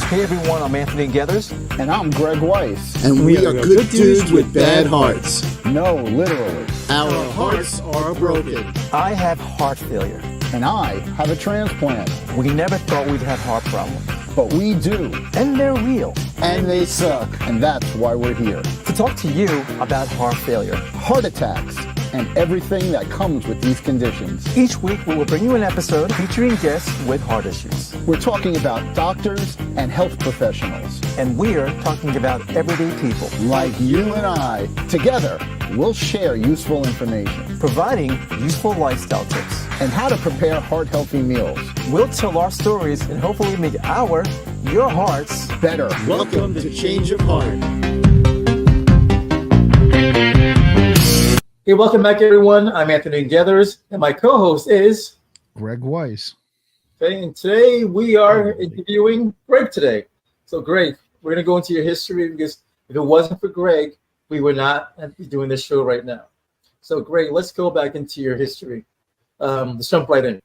Hey everyone, I'm Anthony Geathers. And I'm Gregg Weiss. And we are good dudes with bad hearts. No, literally. Our hearts are broken. I have heart failure. And I have a transplant. We never thought we'd have heart problems. But we do. And they're real. And they suck. And that's why we're here. To talk to you about heart failure, heart attacks, and everything that comes with these conditions. Each week we will bring you an episode featuring guests with heart issues. We're talking about doctors and health professionals. And we're talking about everyday people. Like you and I. Together, we'll share useful information. Providing useful lifestyle tips. And how to prepare heart-healthy meals. We'll tell our stories and hopefully make your hearts better. Welcome to Change of Heart. Hey, welcome back, everyone. I'm Anthony Geathers, and my co-host is Gregg Weiss. Okay, and today we are interviewing Gregg today. So, Gregg, we're going to go into your history because if it wasn't for Gregg, we would not be doing this show right now. So, Gregg, let's go back into your history. Let's jump right in.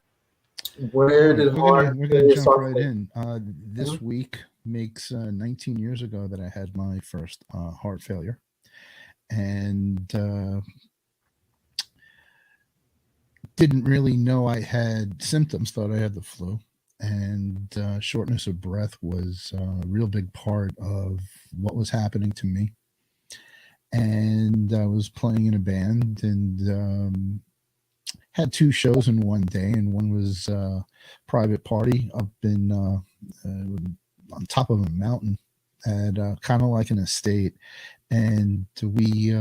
Where did heart failure start? This week makes 19 years ago that I had my first heart failure. And didn't really know I had symptoms, thought I had the flu. And shortness of breath was a real big part of what was happening to me. And I was playing in a band and had two shows in one day, and one was a private party up in on top of a mountain at kind of like an estate. And we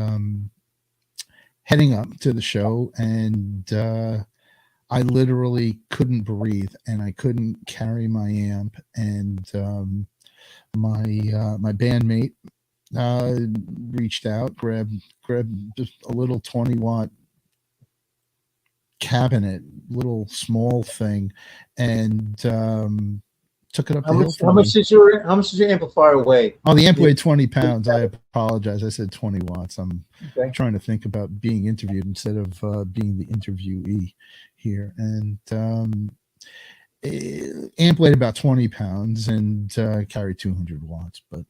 heading up to the show, and I literally couldn't breathe, and I couldn't carry my amp. And my bandmate reached out, grabbed just a little 20-watt cabinet, little small thing, and took it up the hill. How much did your amplifier weigh? Oh, the amp weighed 20 pounds. I apologize. I said 20 watts. I'm trying to think about being interviewed instead of being the interviewee here. And amp weighed about 20 pounds and carried 200 watts. But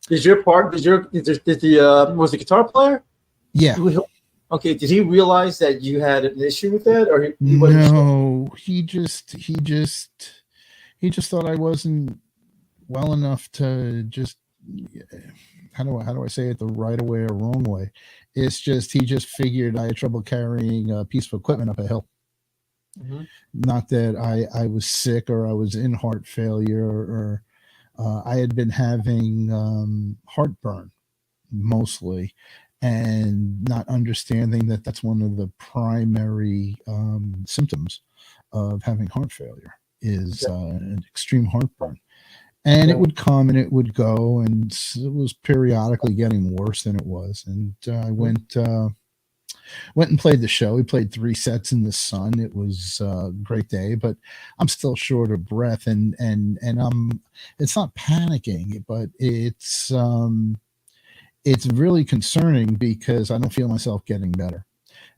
was the guitar player? Yeah. Okay, did he realize that you had an issue with that, or he just thought I wasn't well enough to just, how do I say it the right way or wrong way? It's just, he just figured I had trouble carrying a piece of equipment up a hill. Mm-hmm. Not that I was sick or I was in heart failure, or I had been having heartburn mostly, and not understanding that that's one of the primary symptoms of having heart failure is an extreme heartburn. And it would come and it would go, and it was periodically getting worse than it was. And I went and played the show. We played 3 sets in the sun. It was a great day, but I'm still short of breath, and it's not panicking, but it's really concerning because I don't feel myself getting better.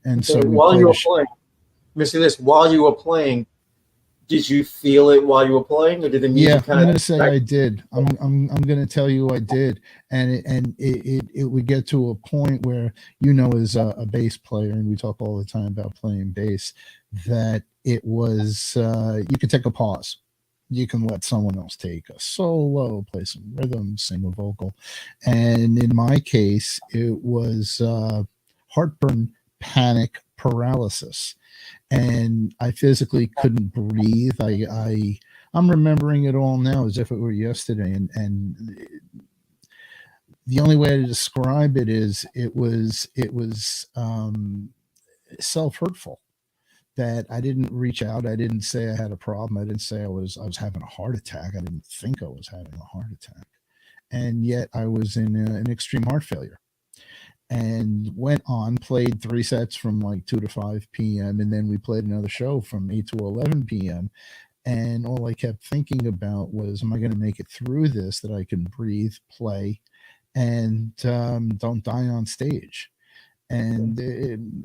And so while you were playing, let me say this, while you were playing, did you feel it while you were playing, or did the music I'm going to say I did. I'm going to tell you I did. And it would get to a point where, as a bass player, and we talk all the time about playing bass, that it was, you could take a pause. You can let someone else take a solo, play some rhythm, sing a vocal. And in my case, it was heartburn, panic, paralysis. And I physically couldn't breathe. I'm remembering it all now as if it were yesterday. And the only way to describe it is it was self-hurtful. That I didn't reach out. I didn't say I had a problem. I didn't say I was having a heart attack. I didn't think I was having a heart attack. And yet I was in an extreme heart failure. And went on, played 3 sets from like 2 to 5 p.m. And then we played another show from 8 to 11 p.m. And all I kept thinking about was, am I going to make it through this, that I can breathe, play, and don't die on stage? And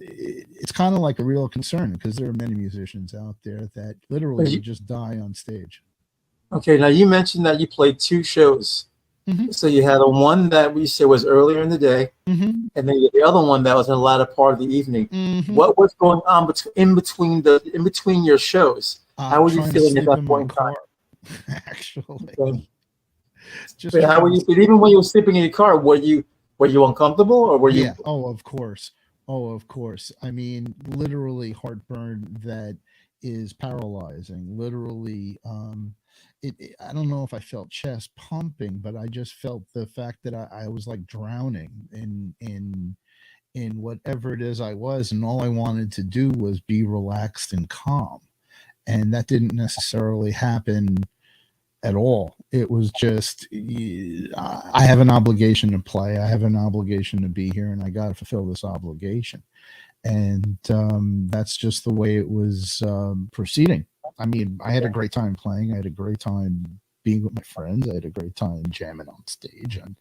it's kind of like a real concern, because there are many musicians out there that literally just die on stage. Okay, now you mentioned that you played two shows. Mhm. So you had a one that we said was earlier in the day, Mm-hmm. and then the other one that was in the latter part of the evening. Mm-hmm. What was going on in between your shows? How were you Trying to feeling at sleep that in my point in car, actually. time? Okay. Just But how were trying you? to. But even when you were sleeping in your car, were you uncomfortable or were you? Yeah. Oh, of course. Oh, of course. I mean, literally heartburn that is paralyzing. Literally, I don't know if I felt chest pumping, but I just felt the fact that I was like drowning in whatever it is I was, and all I wanted to do was be relaxed and calm. And that didn't necessarily happen at all. It was just, I have an obligation to play. I have an obligation to be here, and I got to fulfill this obligation. And that's just the way it was proceeding. I mean, I had a great time playing. I had a great time being with my friends. I had a great time jamming on stage, and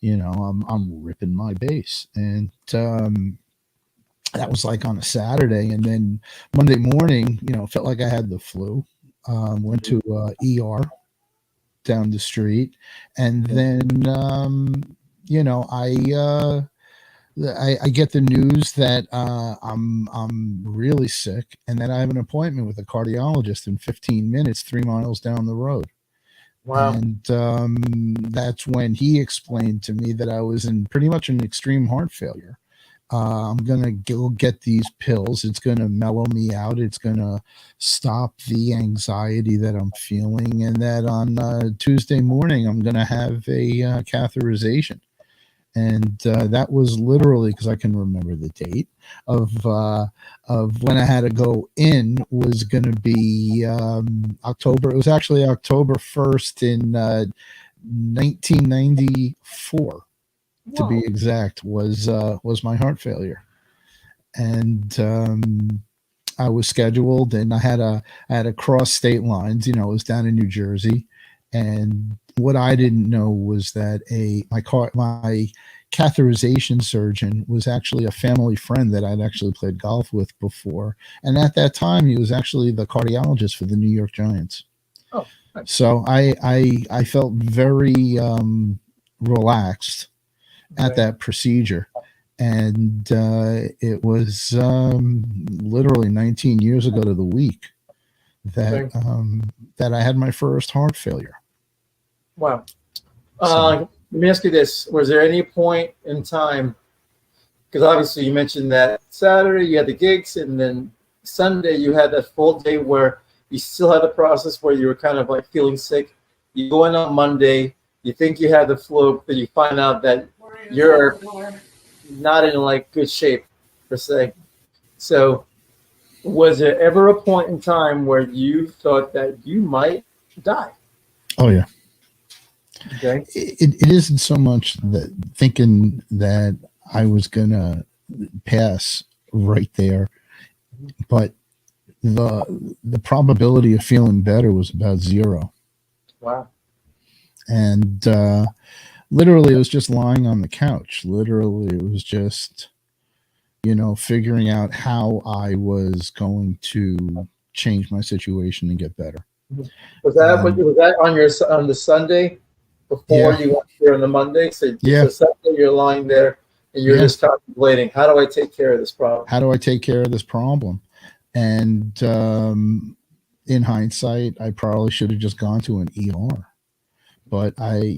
I'm ripping my bass. And that was like on a Saturday, and then Monday morning, felt like I had the flu. Went to ER down the street, and then you know I get the news that I'm really sick, and that I have an appointment with a cardiologist in 15 minutes, 3 miles down the road. Wow. And that's when he explained to me that I was in pretty much an extreme heart failure. I'm gonna go get these pills. It's gonna mellow me out. It's gonna stop the anxiety that I'm feeling, and that on Tuesday morning I'm gonna have a catheterization. And that was literally, because I can remember the date of when I had to go in, was going to be October. It was actually October 1st in 1994, to be Whoa. exact. Was my heart failure. And I was scheduled, and I had to cross state lines. It was down in New Jersey, and what I didn't know was that my catheterization surgeon was actually a family friend that I'd actually played golf with before, and at that time he was actually the cardiologist for the New York Giants. Oh, nice. So I felt very relaxed at Okay. that procedure. And it was literally 19 years ago to the week that Okay. that I had my first heart failure. Wow. So, Let me ask you this: was there any point in time? Because obviously you mentioned that Saturday you had the gigs, and then Sunday you had that full day where you still had the process where you were kind of like feeling sick. You go in on Monday, you think you had the flu, but you find out that you're not in like good shape per se. So, was there ever a point in time where you thought that you might die? oh yeah, Okay. it isn't so much that thinking that I was gonna pass right there, but the probability of feeling better was about zero. Wow. And literally, it was just lying on the couch. Literally, it was just figuring out how I was going to change my situation and get better. Was that on your on the Sunday before Yeah, you went there on the Monday? So, yeah, so Sunday you're lying there and you're yeah. just contemplating, how do I take care of this problem? How do I take care of this problem? And in hindsight, I probably should have just gone to an ER. But I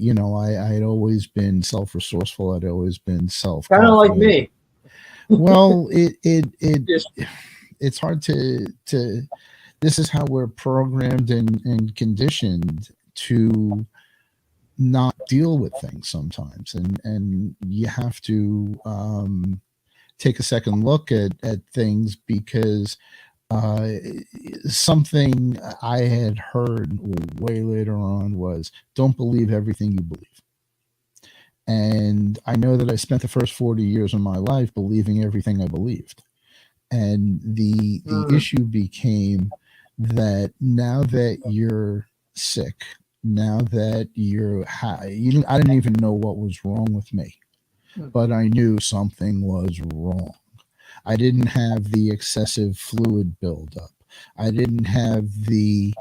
had always been self-resourceful. I'd always been Kind of like self-confident. me. Well, it Just it's hard to. This is how we're programmed and conditioned to not deal with things sometimes, and you have to take a second look at things, because uh, something I had heard way later on was, don't believe everything you believe. And I know that I spent the first 40 years of my life believing everything I believed. And the issue became that now that you're sick, now that I didn't even know what was wrong with me, but I knew something was wrong. I didn't have the excessive fluid buildup. I didn't have the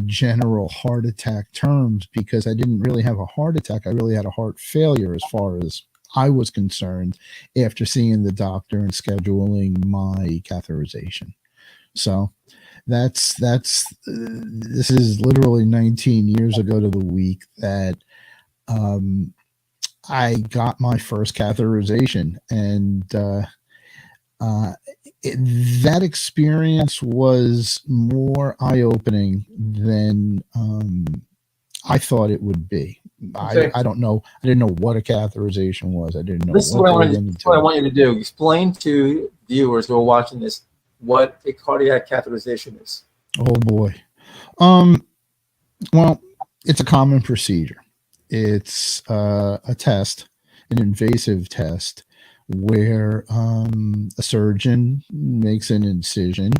general heart attack terms because I didn't really have a heart attack. I really had a heart failure as far as I was concerned after seeing the doctor and scheduling my catheterization. So this is literally 19 years ago to the week that I got my first catheterization, and that experience was more eye-opening than I thought it would be. Okay. I don't know. I didn't know what a catheterization was. I didn't know. This is what I want you to do. Explain to viewers who are watching this what a cardiac catheterization is. Oh boy. Well, it's a common procedure. It's a test, an invasive test, where a surgeon makes an incision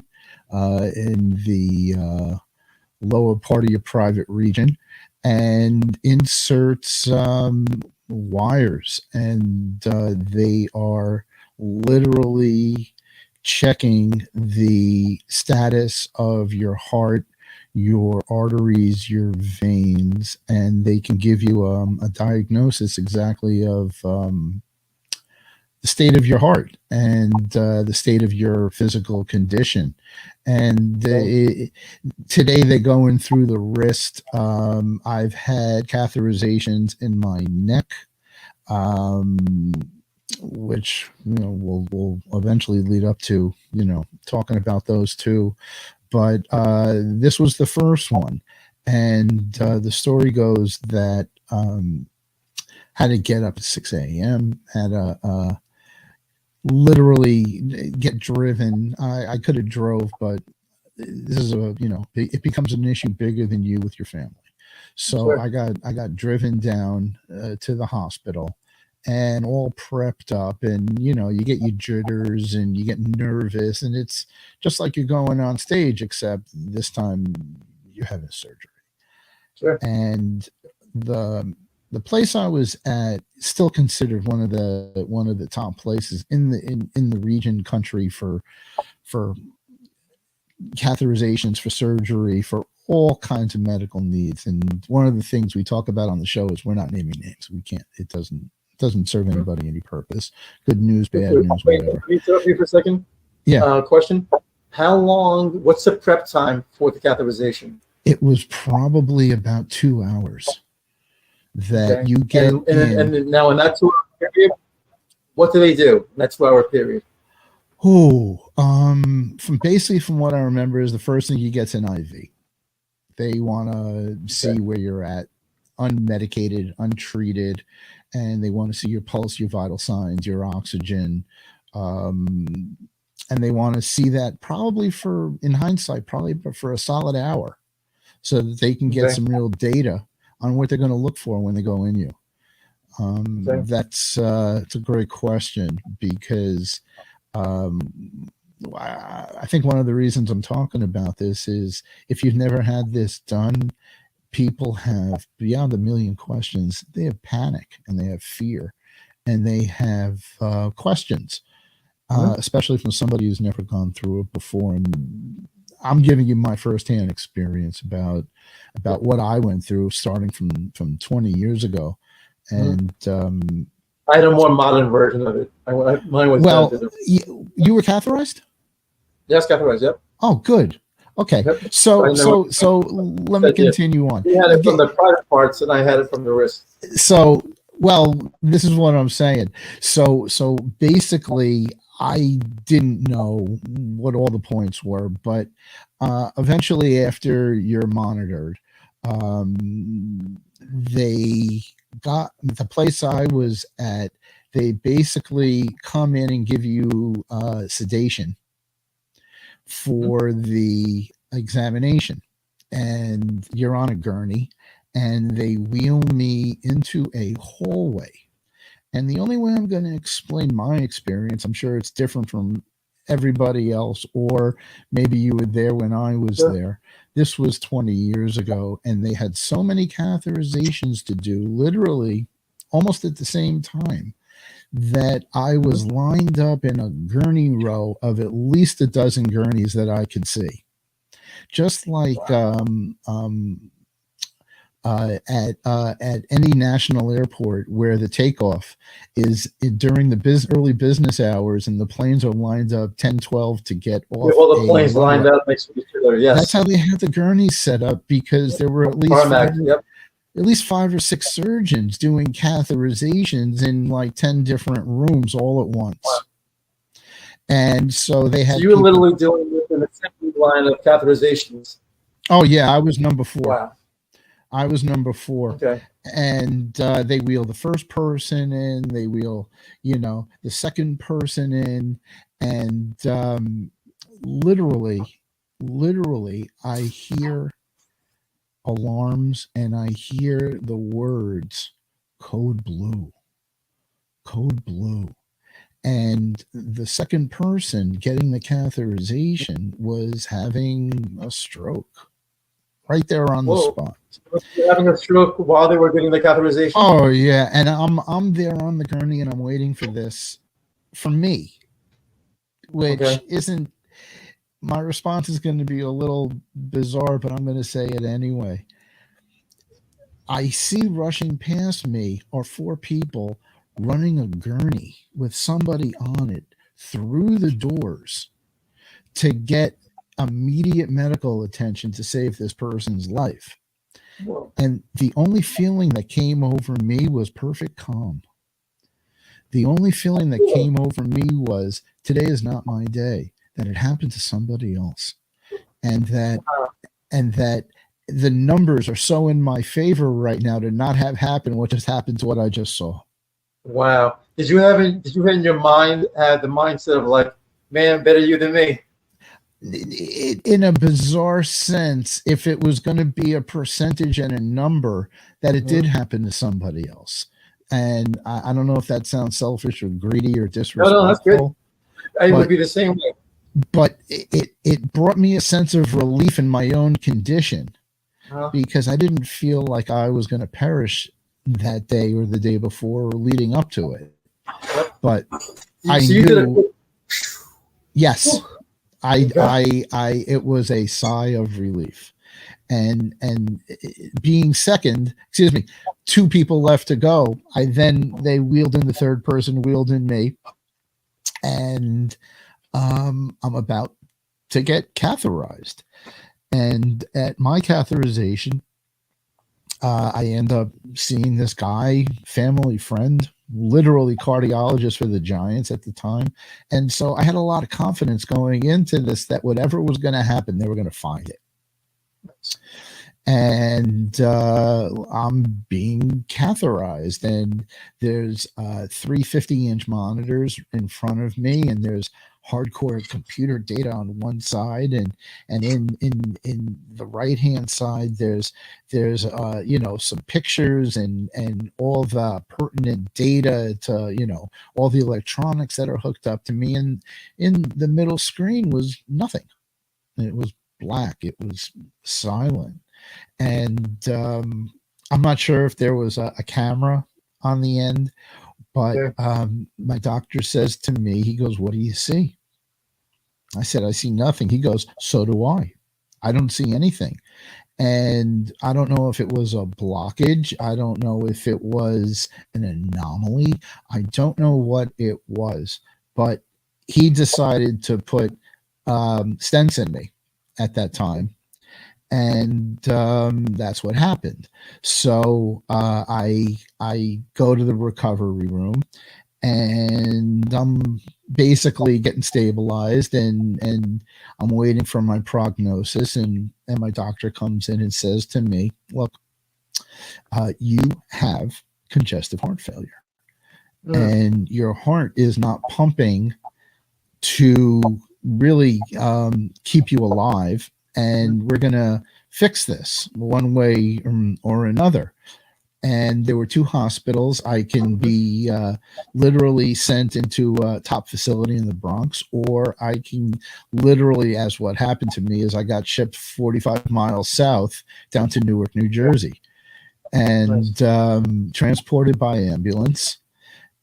in the lower part of your private region and inserts wires, and they are literally checking the status of your heart, your arteries, your veins, and they can give you a diagnosis exactly of the state of your heart and the state of your physical condition. And today they're going through the wrist. I've had catheterizations in my neck, which will eventually lead up to talking about those two. But this was the first one, and the story goes that had to get up at 6 a.m. had a literally get driven. I could have drove, but this is it becomes an issue bigger than you with your family. So sure. I got driven down to the hospital and all prepped up, and you get your jitters and you get nervous, and it's just like you're going on stage, except this time you're having surgery. Sure. And the place I was at still considered one of the top places in the region country for catheterizations, for surgery, for all kinds of medical needs. And one of the things we talk about on the show is we're not naming names. We can't. It doesn't serve anybody any purpose. Good news, bad news, whatever. Can you interrupt me for a second? Yeah. Question. How long, what's the prep time for the catheterization? It was probably about 2 hours that Okay. you get and now in that 2 hour period, what do they do in that 2 hour period? From what I remember is the first thing you get's an IV. They want to see where you're at, unmedicated, untreated, and they want to see your pulse, your vital signs, your oxygen, and they want to see that probably in hindsight, for a solid hour, so that they can get some real data on what they're going to look for when they go in you. That's it's a great question, because I think one of the reasons I'm talking about this is if you've never had this done, people have, beyond a million questions. They have panic and they have fear and they have questions, especially from somebody who's never gone through it before. And I'm giving you my firsthand experience about what I went through starting from 20 years ago. And I had a more modern version of it. Mine was you were catheterized? Yes, catheterized. Yep. Oh, good. Okay. Yep. So let me continue on. You had it from the private parts, and I had it from the wrist. So, this is what I'm saying. So basically, I didn't know what all the points were, but eventually, after you're monitored, they got the place I was at. They basically come in and give you sedation for the examination, and you're on a gurney, and they wheel me into a hallway. And the only way I'm going to explain my experience, I'm sure it's different from everybody else, or maybe you were there when I was there. This was 20 years ago, and they had so many catheterizations to do, literally almost at the same time, that I was lined up in a gurney row of at least a dozen gurneys that I could see. just like at any national airport where the takeoff is during the early business hours and the planes are lined up 10-12 to get off. All the planes runway. lined up next to each other. Yes, That's how they had the gurneys set up, because there were at least five or six surgeons doing catheterizations in like 10 different rooms all at once. Wow. And so they had. So you were literally doing an assembly line of catheterizations. Oh yeah, I was number 4. Wow. I was number 4. Okay. And they wheel the first person in, they wheel, the second person in, and literally, I hear alarms and I hear the words code blue. And the second person getting the catheterization was having a stroke right there on the spot. Having a stroke while they were getting the catheterization. Oh yeah, and I'm there on the gurney and I'm waiting for this for me, which isn't. My response is going to be a little bizarre, but I'm going to say it anyway. I see rushing past me are 4 people running a gurney with somebody on it through the doors to get immediate medical attention to save this person's life. Whoa. And the only feeling that came over me was perfect calm. The only feeling that came over me was, today is not my day, that it happened to somebody else. And that the numbers are so in my favor right now to not have happened what just happened to what I just saw. Wow. Did you have in your mind the mindset of like, man, better you than me? In a bizarre sense, if it was going to be a percentage and a number, that it did happen to somebody else. And I don't know if that sounds selfish or greedy or disrespectful. No, that's good. I would be the same way. But it brought me a sense of relief in my own condition, because I didn't feel like I was going to perish that day or the day before or leading up to it. But I knew. Yes. It was a sigh of relief, and being second, 2 people left to go. They wheeled in the third person, wheeled in me, and I'm about to get catheterized. And at my catheterization, I end up seeing this guy, family friend, literally cardiologist for the Giants at the time. And so I had a lot of confidence going into this that whatever was going to happen, they were going to find it. And I'm being catheterized, and there's 3 50-inch monitors in front of me, and there's hardcore computer data on one side, and in the right hand side there's some pictures and all the pertinent data to all the electronics that are hooked up to me, and in the middle screen was nothing. It was black. It was silent. And I'm not sure if there was a camera on the end, but my doctor says to me, he goes, "What do you see?" I said, "I see nothing." He goes, "So do I. I don't see anything." And I don't know if it was a blockage. I don't know if it was an anomaly. I don't know what it was, but he decided to put stents in me at that time. And that's what happened. So I go to the recovery room, and I'm basically getting stabilized, and I'm waiting for my prognosis, and my doctor comes in and says to me, "Look, you have congestive heart failure, and your heart is not pumping to really keep you alive. And we're going to fix this one way or another." And there were 2 hospitals. I can be literally sent into a top facility in the Bronx, or I can literally, as what happened to me, is I got shipped 45 miles south down to Newark, New Jersey, and transported by ambulance.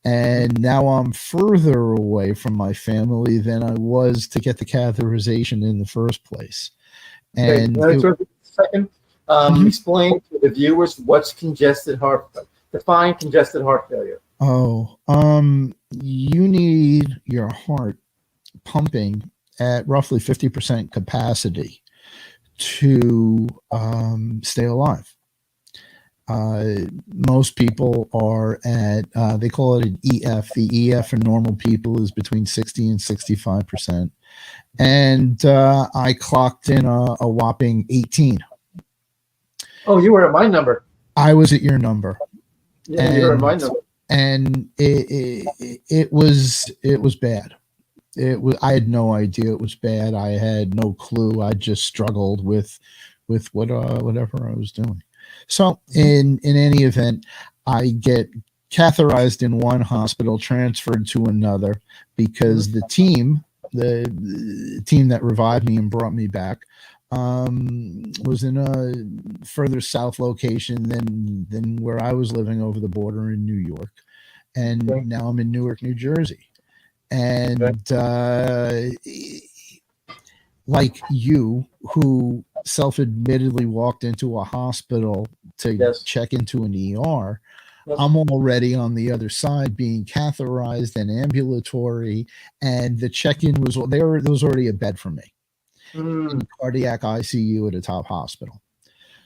And now I'm further away from my family than I was to get the catheterization in the first place. Okay, And let me interrupt you for a second. Mhm. Explain to the viewers what's congested heart. Define congested heart failure. you need your heart pumping at roughly 50% capacity to stay alive. Most people are at, they call it an EF. The EF for normal people is between 60 and 65%. And I clocked in a whopping 18. Oh, you were at my number. I was at your number. Yeah, you were at my And number. it was bad. It was, I had no idea it was bad. I had no clue. I just struggled with whatever I was doing. So in any event, I get catheterized in one hospital, transferred to another, because the team that revived me and brought me back was in a further south location than where I was living over the border in New York. And Okay. now I'm in Newark, New Jersey. And like you, who self-admittedly walked into a hospital to Yes. check into an ER, Yes. I'm already on the other side being catheterized and ambulatory, and the check-in was there was already a bed for me in cardiac ICU at a top hospital.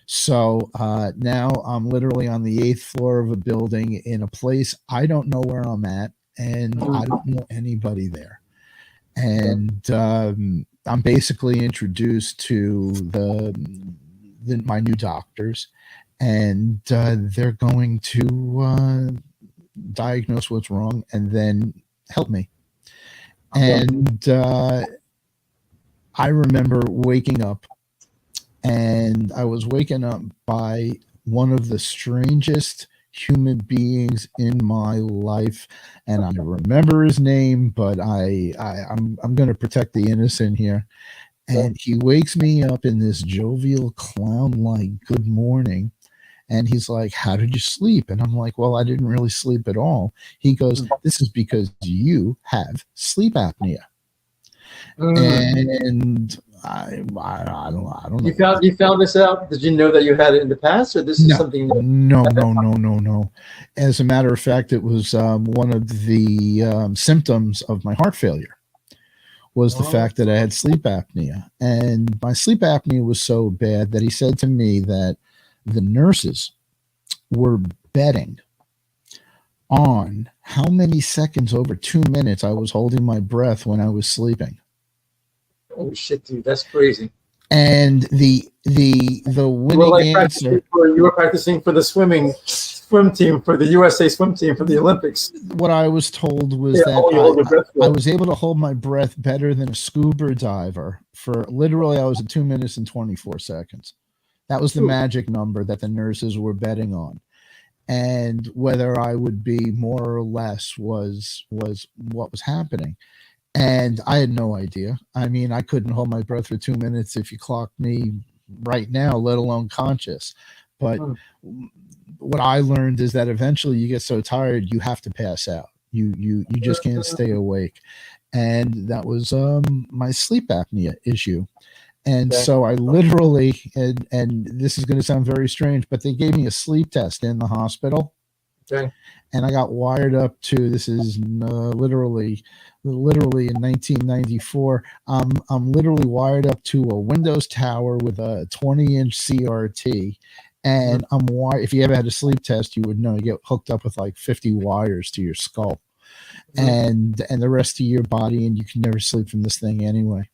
So now I'm literally on the 8th floor of a building in a place I don't know where I'm at, and I don't know anybody there. And I'm basically introduced to my new doctors, and they're going to diagnose what's wrong and then help me. And I remember waking up, and I was waken up by one of the strangest human beings in my life, and I remember his name, but I'm going to protect the innocent here. And he wakes me up in this jovial clown like good morning, and he's like, "How did you sleep?" And I'm like, "Well, I didn't really sleep at all." He goes, "This is because you have sleep apnea." And I don't know. You found this out? Did you know that you had it in the past, or this is something new? No. As a matter of fact, it was one of the symptoms of my heart failure was the fact that I had sleep apnea. And my sleep apnea was so bad that he said to me that the nurses were betting on how many seconds over 2 minutes I was holding my breath when I was sleeping. Oh shit, dude, that's crazy. And the winning answer. You were practicing for the swim team, for the USA swim team, for the Olympics. What I was told was that I was able to hold my breath better than a scuba diver for literally, I was at 2 minutes and 24 seconds. That was the magic number that the nurses were betting on. And whether I would be more or less was what was happening. And I had no idea. I mean, I couldn't hold my breath for 2 minutes if you clocked me right now, let alone conscious. But what I learned is that eventually you get so tired, you have to pass out. You just can't stay awake. And that was my sleep apnea issue. And so I literally, and this is going to sound very strange, but they gave me a sleep test in the hospital. Okay. And I got wired up to, this is literally in 1994. I'm literally wired up to a Windows tower with a 20-inch CRT. And I'm wired. If you ever had a sleep test, you would know you get hooked up with like 50 wires to your skull and the rest of your body, and you can never sleep from this thing anyway.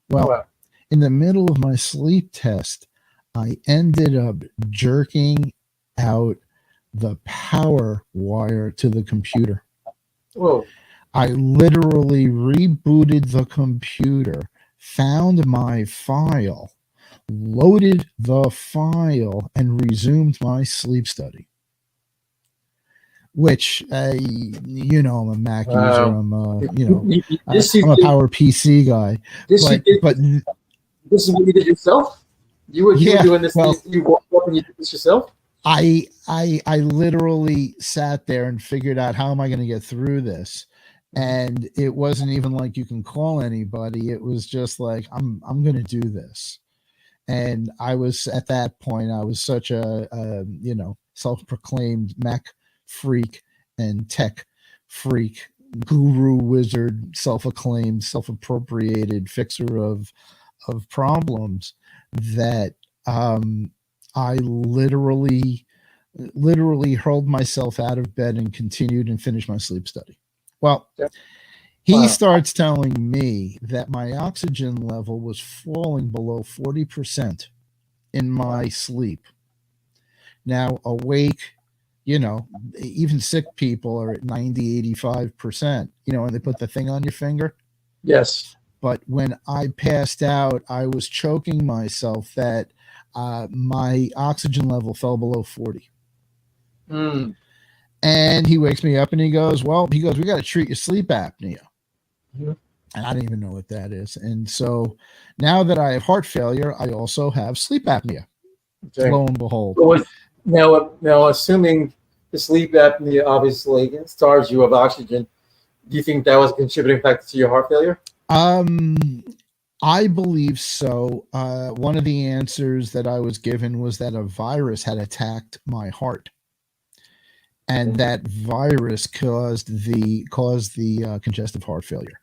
Well, in the middle of my sleep test, I ended up jerking out the power wire to the computer. Whoa. I literally rebooted the computer, found my file, loaded the file, and resumed my sleep study. Which, I'm a Mac user. I'm I'm a Power PC guy. But this is what you did yourself? You were doing this. You walked up and you did this yourself? I literally sat there and figured out, how am I going to get through this? And it wasn't even like you can call anybody. It was just like, I'm going to do this. And I was at that point, I was such a self-proclaimed Mac freak and tech freak, guru wizard, self-acclaimed, self-appropriated fixer of problems that I literally hurled myself out of bed and continued and finished my sleep study. Well, he starts telling me that my oxygen level was falling below 40% in my sleep. Now, awake, even sick people are at 90, 85%, and they put the thing on your finger. Yes. But when I passed out, I was choking myself that my oxygen level fell below 40. Mm. And he wakes me up and he goes, we got to treat your sleep apnea. Mm-hmm. And I don't even know what that is. And so now that I have heart failure, I also have sleep apnea. Okay. Lo and behold. Now, assuming the sleep apnea obviously starves you of oxygen, do you think that was a contributing factor to your heart failure? I believe so. One of the answers that I was given was that a virus had attacked my heart, and that virus caused the congestive heart failure.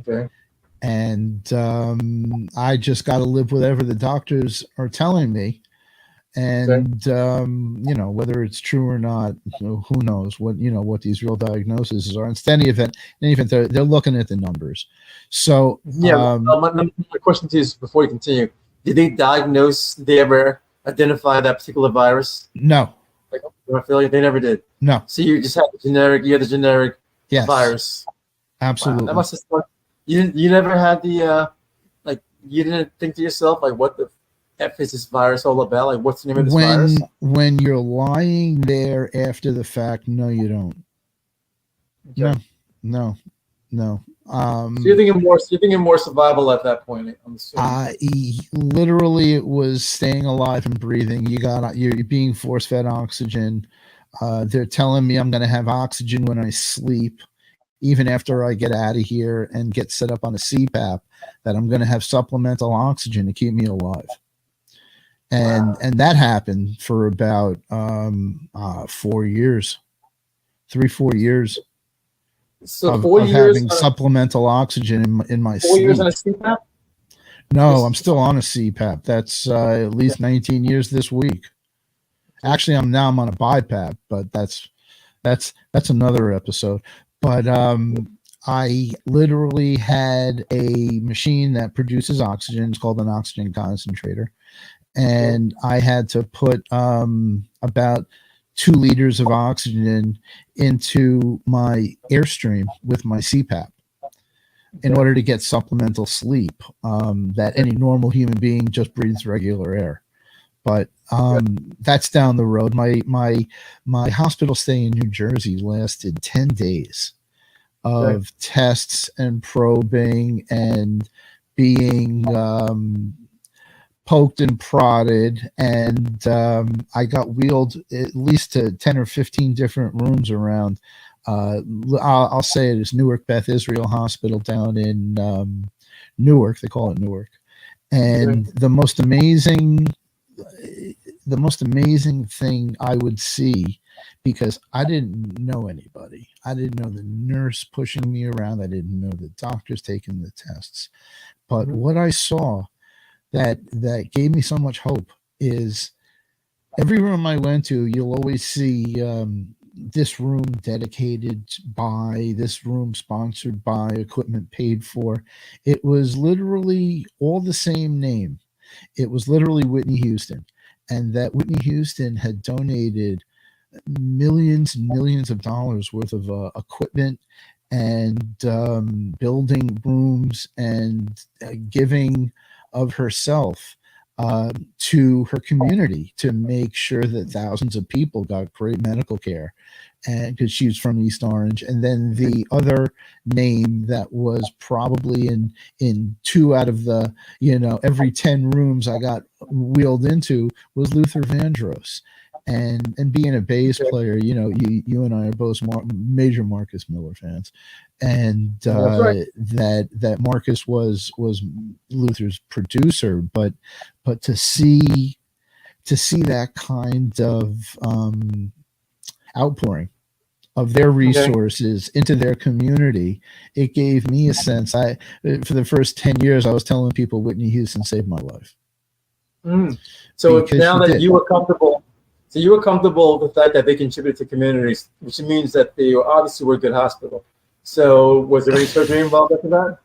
Okay. And I just got to live with whatever the doctors are telling me. And whether it's true or not, who knows what these real diagnoses are. In any event, they're looking at the numbers. So my question to you is, before you continue, did they ever identify that particular virus? No. Like heart failure, they never did. No. So you just had the generic yes. virus. Absolutely. Wow, that must have you never had the you didn't think to yourself like, what the F is this virus all about? Like, what's the name of this virus? When you're lying there after the fact, no, you don't. Okay. No. So you're thinking more survival at that point. I'm assuming. Literally, it was staying alive and breathing. You're being force fed oxygen. They're telling me I'm going to have oxygen when I sleep, even after I get out of here and get set up on a CPAP. That I'm going to have supplemental oxygen to keep me alive. And that happened for about 4 years, 3-4 years. So 4 years having supplemental oxygen in my 4 sleep. years on a CPAP? No, I'm still on a CPAP. That's at least 19 years this week. Actually, I'm on a BiPAP, but that's another episode. But I literally had a machine that produces oxygen. It's called an oxygen concentrator. And I had to put about 2 liters of oxygen into my airstream with my CPAP in order to get supplemental sleep that any normal human being just breathes regular air. But that's down the road. My hospital stay in New Jersey lasted 10 days of tests and probing and being poked and prodded, and I got wheeled at least to 10 or 15 different rooms around. I'll say it is Newark Beth Israel Hospital down in Newark. They call it Newark. And the most amazing thing I would see, because I didn't know anybody. I didn't know the nurse pushing me around. I didn't know the doctors taking the tests. But what I saw that gave me so much hope is every room I went to, you'll always see this room dedicated by, this room sponsored by, equipment paid for. It was literally all the same name. It was literally Whitney Houston. And that Whitney Houston had donated millions and millions of dollars worth of equipment and building rooms and giving of herself to her community to make sure that thousands of people got great medical care, and because she was from East Orange. And then the other name that was probably in 2 out of the every 10 rooms I got wheeled into was Luther Vandross. And being a bass Okay. player, you and I are both major Marcus Miller fans, and That's right. that Marcus was Luther's producer, but to see that kind of outpouring of their resources into their community, it gave me a sense. For the first 10 years, I was telling people Whitney Houston saved my life. So Because now she that did. you were comfortable, with the fact that they contribute to communities, which means that they obviously were a good hospital. So was there any surgery involved after that?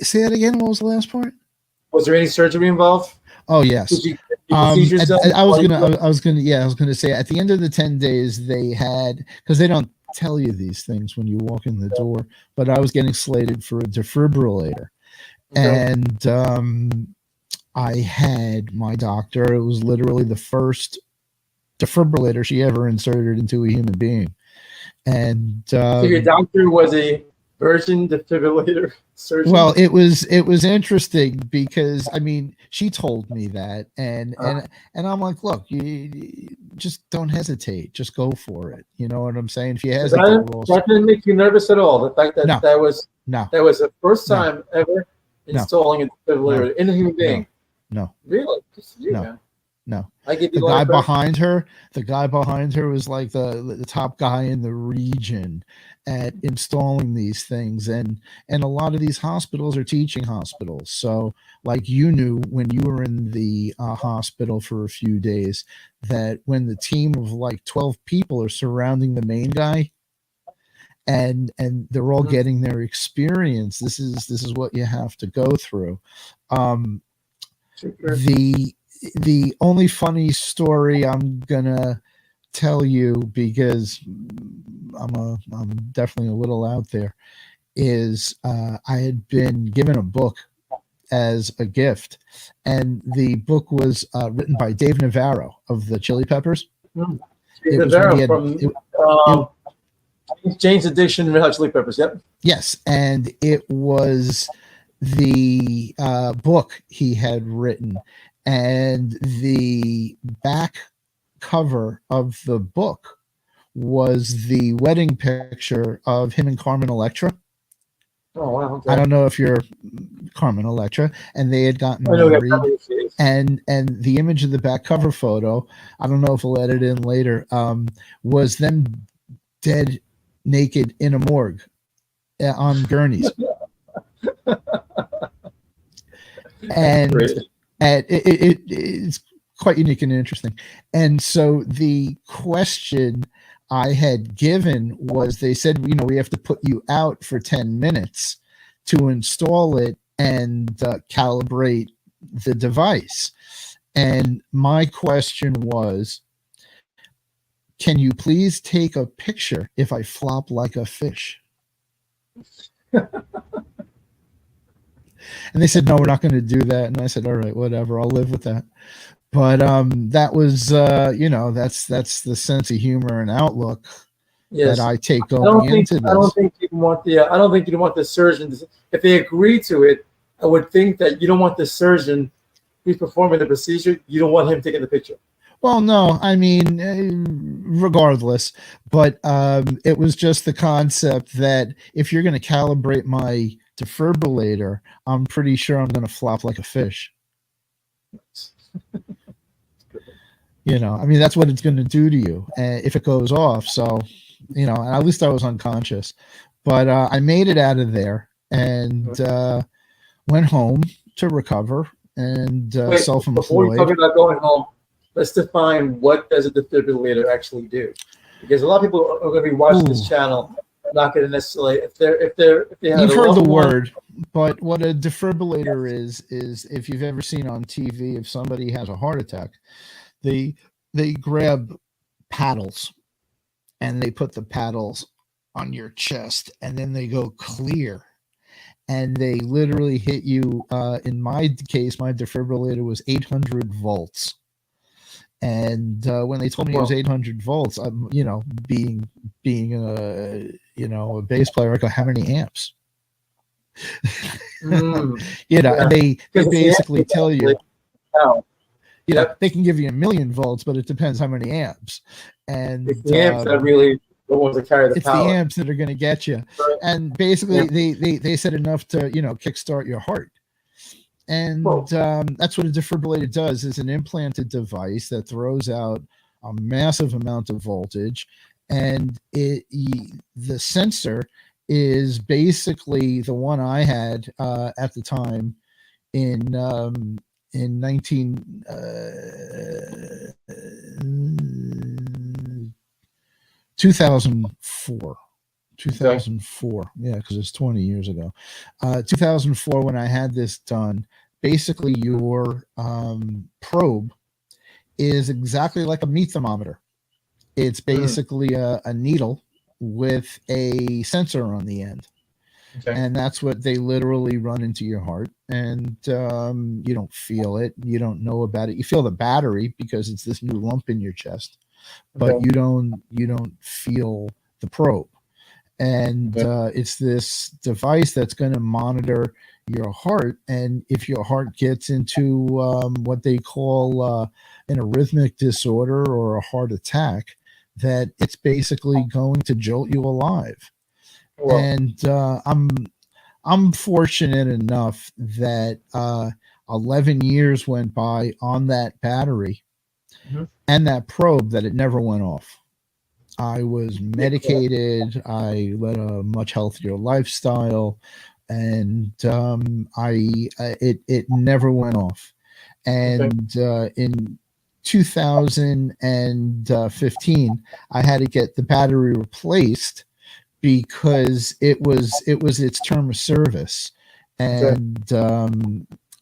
Say that again. What was the last part? Was there any surgery involved? Oh yes. Did you get procedures done? I was gonna say at the end of the 10 days they had, because they don't tell you these things when you walk in the door, but I was getting slated for a defibrillator. Okay. And I had my doctor, it was literally the first defibrillator she ever inserted into a human being. And So your doctor was a virgin defibrillator surgeon? well, it was interesting because I mean she told me that, and I'm like, look, you just don't hesitate, just go for it. You know what I'm saying? If you hesitate, that didn't make you nervous at all. The fact that No. that was the first No. time ever installing a defibrillator in a human being. No. Really? Just you, No. man. No. I give you The a lot guy of credit. behind her was like the top guy in the region at installing these things, and a lot of these hospitals are teaching hospitals. So like you knew when you were in the hospital for a few days that when the team of like 12 people are surrounding the main guy and they're all getting their experience, this is what you have to go through. Sure. The only funny story I'm gonna tell you, because I'm definitely a little out there, is I had been given a book as a gift, and the book was written by Dave Navarro of the Chili Peppers. It was Navarro from Jane's Addiction, Red Hot Chili Peppers. Yep. Yes, and it was the book he had written, and the back cover of the book was the wedding picture of him and Carmen Electra. Oh wow! Okay. I don't know if you're Carmen Electra, and they had gotten I know married, that and the image of the back cover photo, I don't know if we'll edit in later, was them dead naked in a morgue on gurneys. And it's quite unique and interesting. And so the question I had given was, they said, we have to put you out for 10 minutes to install it and calibrate the device. And my question was, can you please take a picture if I flop like a fish? And they said, no, we're not going to do that. And I said, all right, whatever, I'll live with that. But that was, that's the sense of humor and outlook that I take going into this. I don't think you want the surgeon to, if they agree to it, I would think that you don't want the surgeon who's performing the procedure, you don't want him taking the picture. Well, no, I mean, regardless, but it was just the concept that if you're going to calibrate my defibrillator, I'm pretty sure I'm going to flop like a fish. I mean, that's what it's going to do to you if it goes off. So, at least I was unconscious, but I made it out of there and went home to recover and self-employed. Before we talk about going home, let's define what does a defibrillator actually do, because a lot of people are going to be watching this channel, not going to necessarily, if they have. You've heard the word, but what a defibrillator is if you've ever seen on TV, if somebody has a heart attack, they grab paddles and they put the paddles on your chest and then they go clear and they literally hit you. In my case, my defibrillator was 800 volts. And when they told me it was 800 volts, being a bass player, I go, how many amps? And they basically tell you. they can give you 1,000,000 volts, but it depends how many amps. And it's the amps that really the ones that carry the it's power. the amps that are going to get you. Right. And basically, they said enough to kickstart your heart. And that's what a defibrillator does. Is an implanted device that throws out a massive amount of voltage, and the sensor is basically the one I had at the time in 2004. 2004, yeah, because it's 20 years ago. 2004, when I had this done, basically your probe is exactly like a meat thermometer. It's basically a needle with a sensor on the end. And that's what they literally run into your heart. And you don't feel it. You don't know about it. You feel the battery because it's this new lump in your chest, but you don't feel the probe. And it's this device that's going to monitor your heart. And if your heart gets into what they call an arrhythmic disorder or a heart attack, that it's basically going to jolt you alive. Wow. And I'm fortunate enough that 11 years went by on that battery and that probe that it never went off. I was medicated. I led a much healthier lifestyle, and it never went off. And in 2015, I had to get the battery replaced because it was its term of service, and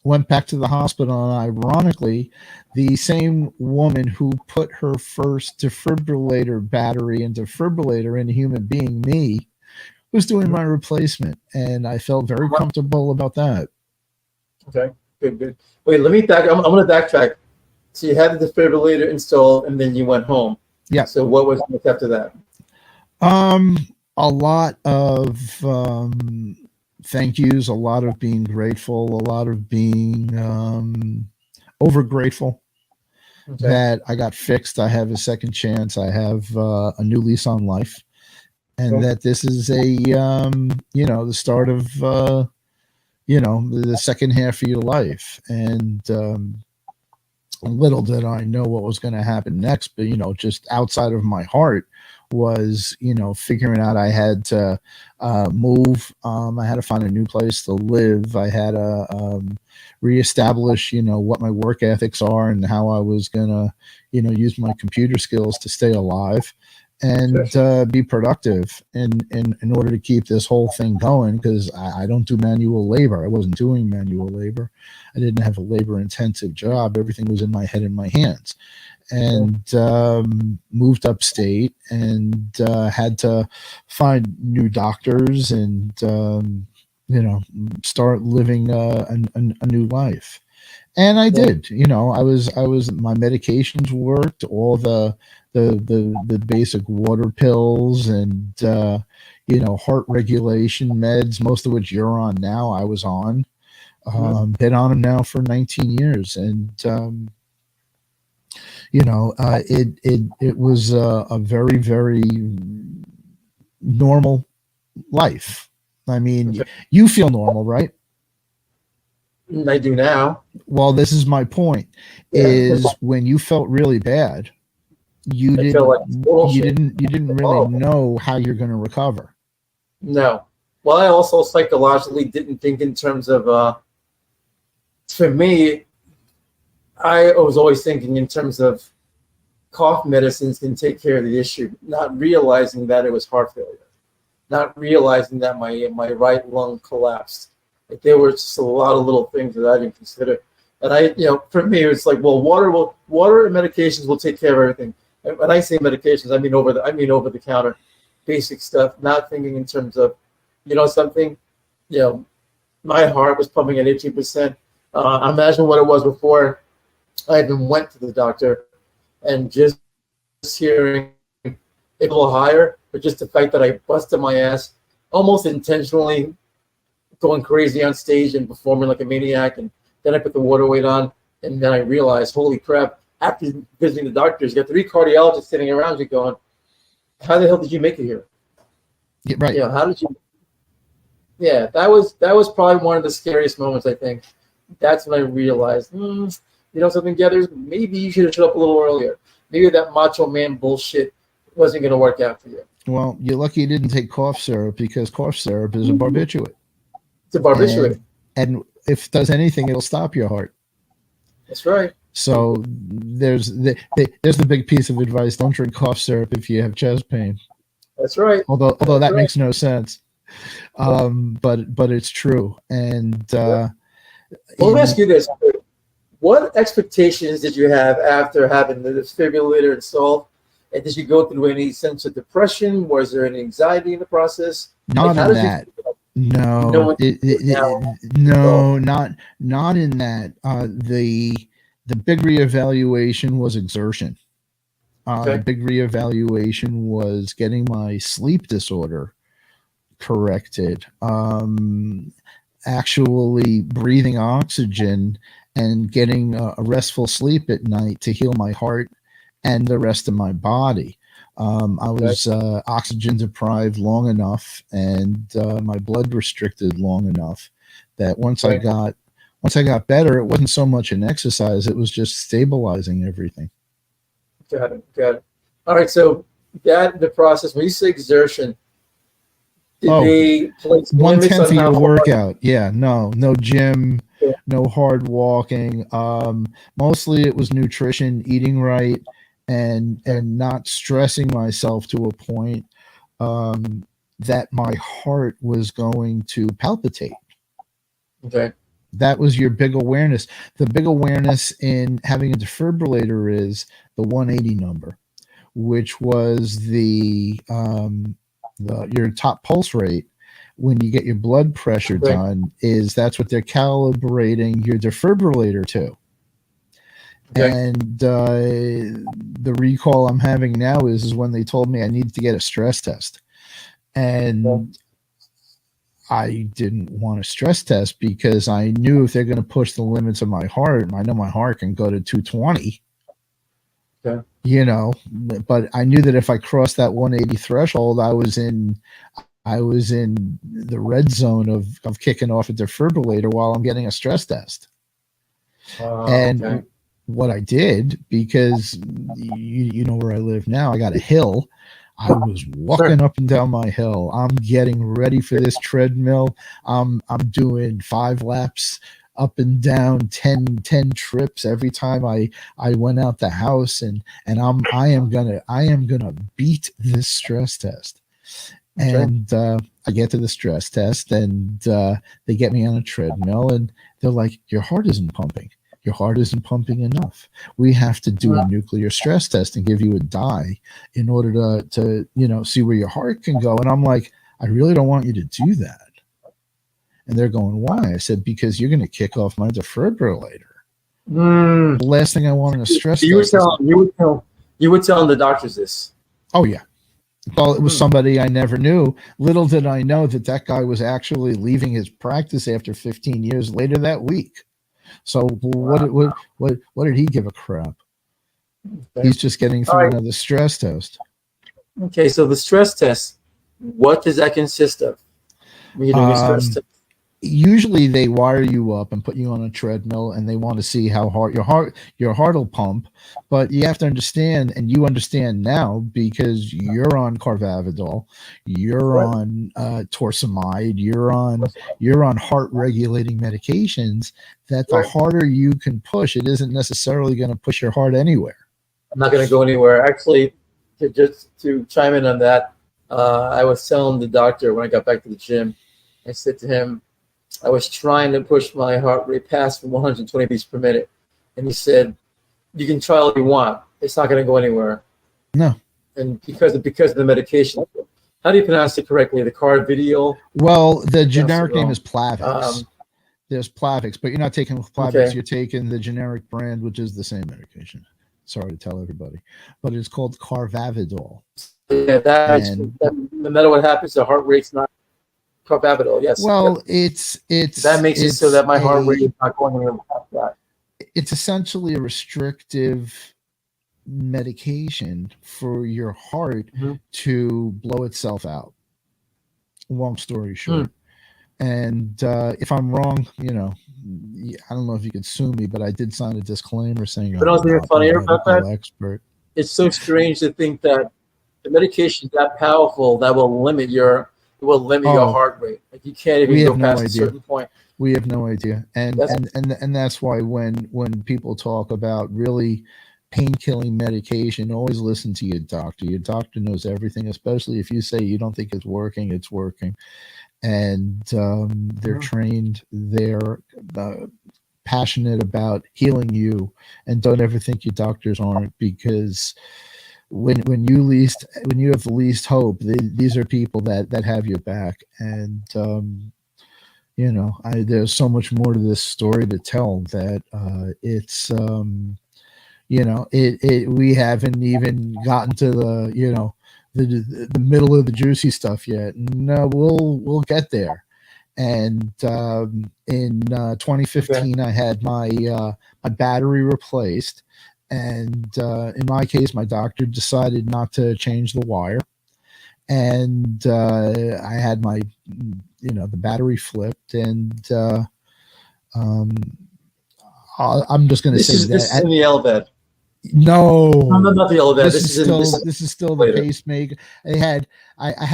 went back to the hospital. And ironically, the same woman who put her first defibrillator battery and defibrillator in a human being, me, was doing my replacement, and I felt very comfortable about that. Okay, good. Wait, let me back. I'm going to backtrack. So you had the defibrillator installed, and then you went home. Yeah. So what was next after that? A lot of thank yous, a lot of being grateful, a lot of being over grateful that I got fixed. I have a second chance. I have a new lease on life, and that this is a the start of the second half of your life. And little did I know what was going to happen next, but just outside of my heart was figuring out I had to move. I had to find a new place to live. I had to reestablish what my work ethics are and how I was gonna use my computer skills to stay alive and be productive in order to keep this whole thing going, because I don't do manual labor. I wasn't doing manual labor. I didn't have a labor intensive job. Everything was in my head and my hands. And moved upstate and had to find new doctors and start living a new life. And I did. I was my medications worked, all the basic water pills and heart regulation meds, most of which you're on now, I was on. Been on them now for 19 years, and it was a very, very normal life. I mean, you feel normal, right? I do now. Well, this is my point, is when you felt really bad, you didn't really know how you're going to recover. No. Well, I also psychologically didn't think in terms of, for me, I was always thinking in terms of cough medicines can take care of the issue, not realizing that it was heart failure, not realizing that my right lung collapsed. Like, there were just a lot of little things that I didn't consider. And for me, it's like, well, water and medications will take care of everything. And when I say medications, I mean over the counter, basic stuff. Not thinking in terms of, something. My heart was pumping at 18%. Imagine what it was before I even went to the doctor, and just hearing it a little higher, but just the fact that I busted my ass, almost intentionally going crazy on stage and performing like a maniac, and then I put the water weight on, And then I realized, holy crap, after visiting the doctors, you got 3 cardiologists sitting around you going, how the hell did you make it here? Yeah, right. You know, how did you? Yeah, that was probably one of the scariest moments, I think. That's when I realized, you know something, Geathers, maybe you should have showed up a little earlier. Maybe that macho man bullshit wasn't going to work out for you. Well, you're lucky you didn't take cough syrup, because cough syrup is a barbiturate. It's a barbiturate. And if it does anything, it'll stop your heart. That's right. So there's the big piece of advice: don't drink cough syrup if you have chest pain. That's right. Although That's that right. makes no sense, but it's true. And well, let me ask you this: what expectations did you have after having the defibrillator installed? And did you go through any sense of depression? Was there any anxiety in the process? Not in that. No, not in that. The big reevaluation was exertion. The big reevaluation was getting my sleep disorder corrected. Actually breathing oxygen and getting a restful sleep at night to heal my heart and the rest of my body. I was oxygen deprived long enough, and my blood restricted long enough that once I got better, it wasn't so much an exercise; it was just stabilizing everything. Got it. All right, so the process. When you say exertion, did they place limits 1/10 on of your how workout? Yeah, no gym, no hard walking. Mostly it was nutrition, eating right, and not stressing myself to a point that my heart was going to palpitate. Okay. That was your big awareness. The big awareness in having a defibrillator is the 180 number, which was your top pulse rate when you get your blood pressure done. That's what they're calibrating your defibrillator to. Okay. And the recall I'm having now is when they told me I needed to get a stress test. And I didn't want a stress test because I knew if they're going to push the limits of my heart, I know my heart can go to 220. Okay. You know, but I knew that if I crossed that 180 threshold, I was in the red zone of kicking off a defibrillator while I'm getting a stress test. What I did, because you know where I live now, I got a hill. I was walking up and down my hill. I'm getting ready for this treadmill. I'm doing 5 laps up and down, 10 trips every time I went out the house, and I am gonna beat this stress test. And I get to the stress test, and they get me on a treadmill, and they're like, your heart isn't pumping. Your heart isn't pumping enough. We have to do a nuclear stress test and give you a dye in order to see where your heart can go. And I'm like, I really don't want you to do that. And they're going, why? I said, because you're going to kick off my defibrillator. The last thing I want in a stress test. You were telling the doctors this. Oh yeah. Well, it was somebody I never knew. Little did I know that guy was actually leaving his practice after 15 years later that week. So what did he give a crap? Okay. He's just getting through another stress test. Okay, so the stress test, what does that consist of? When you're doing a stress test? Usually they wire you up and put you on a treadmill, and they want to see how hard your heart will pump. But you have to understand, and you understand now because you're on Carvavidol, you're on torsemide, you're on heart regulating medications, that the harder you can push, it isn't necessarily going to push your heart anywhere. I'm not going to go anywhere. Actually, to chime in on that, I was telling the doctor when I got back to the gym, I said to him, I was trying to push my heart rate past 120 beats per minute. And he said, you can try all you want. It's not going to go anywhere. No. And because of the medication. How do you pronounce it correctly? The Carvavidol? Well, the generic name is Plavix. There's Plavix, but you're not taking Plavix. Okay. You're taking the generic brand, which is the same medication. Sorry to tell everybody. But it's called Carvavidol. Yeah, no matter what happens, the heart rate's not Carvavidol, yes. Well, it's that makes it so that my heart rate is not going anywhere past that. it's essentially a restrictive medication for your heart to blow itself out. Long story short. And if I'm wrong, I don't know if you could sue me, but I did sign a disclaimer saying But I'm also, not a funnier about that, medical expert. it's so strange to think that the medication is that powerful that will limit your heart rate. Like you can't even go past a certain point. We have no idea, and that's why when people talk about really pain-killing medication, always listen to your doctor. Your doctor knows everything, especially if you say you don't think it's working. It's working, and they're trained. They're passionate about healing you, and don't ever think your doctors aren't, because when you have the least hope, these are people that have your back. And there's so much more to this story to tell that it's we haven't even gotten to the middle of the juicy stuff yet. No, we'll get there. And in 2015, I had my battery replaced, and in my case, my doctor decided not to change the wire, and I had my the battery flipped, and I'm just going to say this is in the LVAD. No, not the LVAD. This is still the pacemaker. I had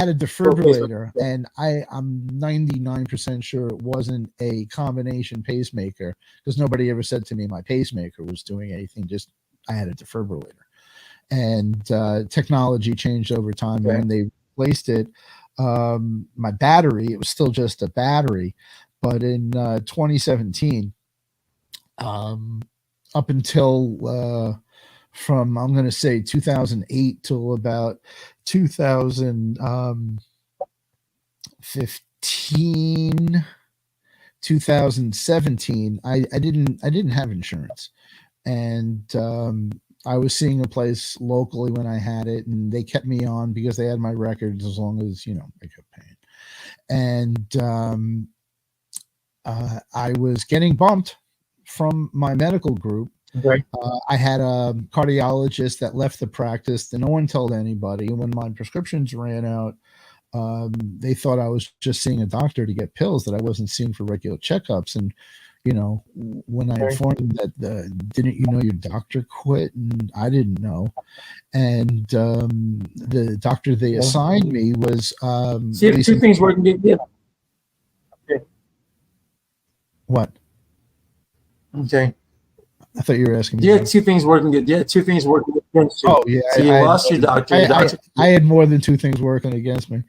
a defibrillator, and I'm 99% sure it wasn't a combination pacemaker, because nobody ever said to me my pacemaker was doing anything. Just I had a defibrillator, and technology changed over time. Okay. When they replaced it, my battery, it was still just a battery, but in 2017, up until from I'm going to say 2008 till about 2015, 2017, I didn't have insurance, and I was seeing a place locally when I had it, and they kept me on because they had my records as long as I kept paying, and I was getting bumped from my medical group. Right. I had a cardiologist that left the practice, and no one told anybody. And when my prescriptions ran out, they thought I was just seeing a doctor to get pills, that I wasn't seeing for regular checkups. And when I informed them that didn't your doctor quit, and I didn't know. And the doctor they assigned me was see if two things working. Yeah. Okay. What? Okay. I thought you were asking me. Yeah, two things working good. Yeah, two things working against you. Oh, yeah. So you lost your doctor. I had more than two things working against me.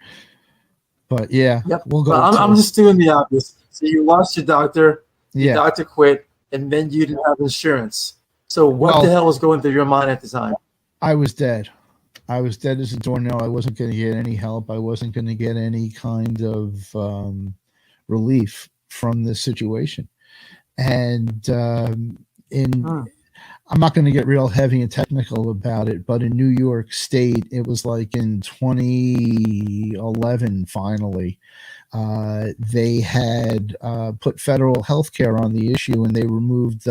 But yeah, yep. We'll go. I'm just doing the obvious. So you lost your doctor. Your Yeah. doctor quit, and then you didn't have insurance. So what the hell was going through your mind at the time? I was dead. I was dead as a doornail. I wasn't going to get any help. I wasn't going to get any kind of relief from this situation. And I'm not going to get real heavy and technical about it, but in New York State, it was like in 2011, finally, they had put federal health care on the issue, and they removed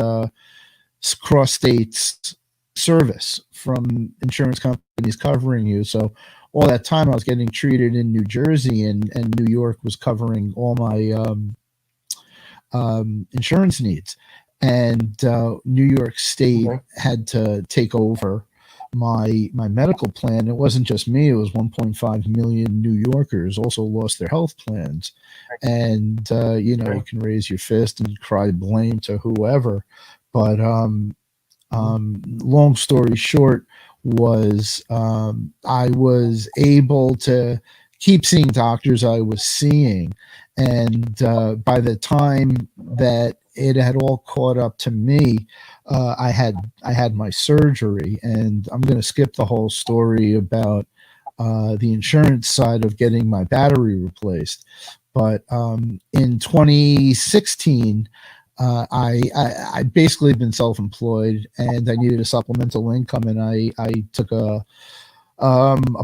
cross states service from insurance companies covering you. So all that time I was getting treated in New Jersey, and New York was covering all my insurance needs. And New York State had to take over my medical plan. It wasn't just me. It was 1.5 million New Yorkers also lost their health plans. And, you can raise your fist and cry blame to whoever. But long story short was I was able to keep seeing doctors I was seeing. And by the time that it had all caught up to me, I had my surgery, and I'm going to skip the whole story about the insurance side of getting my battery replaced. But in 2016, I basically been self-employed, and I needed a supplemental income, and I took a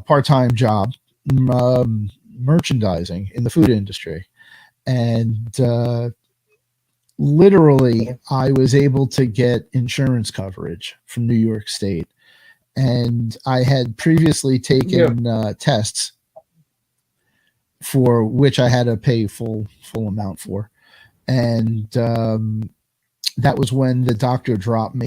part-time job merchandising in the food industry. And literally, I was able to get insurance coverage from New York State, and I had previously taken tests for which I had to pay full amount for, and that was when the doctor dropped me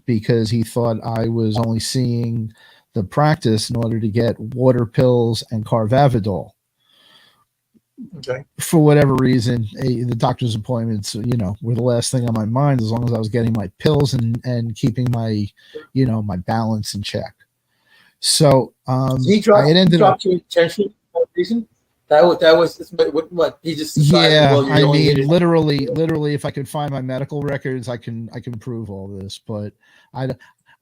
because he thought I was only seeing the practice in order to get water pills and Carvavidol. Okay. For whatever reason, the doctor's appointments, were the last thing on my mind, as long as I was getting my pills and keeping my, my balance in check. So He dropped you intentionally for that reason? That was what he just decided. Yeah, Well, I mean, literally, if I could find my medical records, I can prove all this. But I'm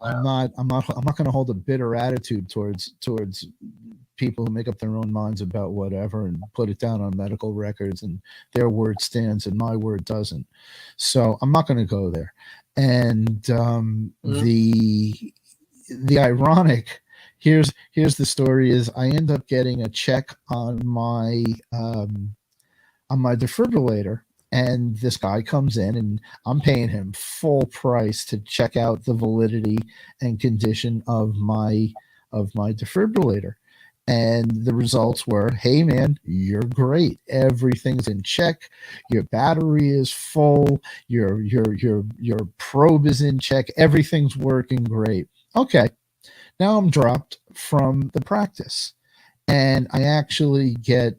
not going to hold a bitter attitude towards people who make up their own minds about whatever and put it down on medical records, and their word stands and my word doesn't. So I'm not going to go there. And the ironic. Here's the story: is I end up getting a check on my defibrillator, and this guy comes in, and I'm paying him full price to check out the validity and condition of my defibrillator. And the results were, hey man, you're great. Everything's in check. Your battery is full. Your probe is in check. Everything's working great. Okay. Now I'm dropped from the practice, and I actually get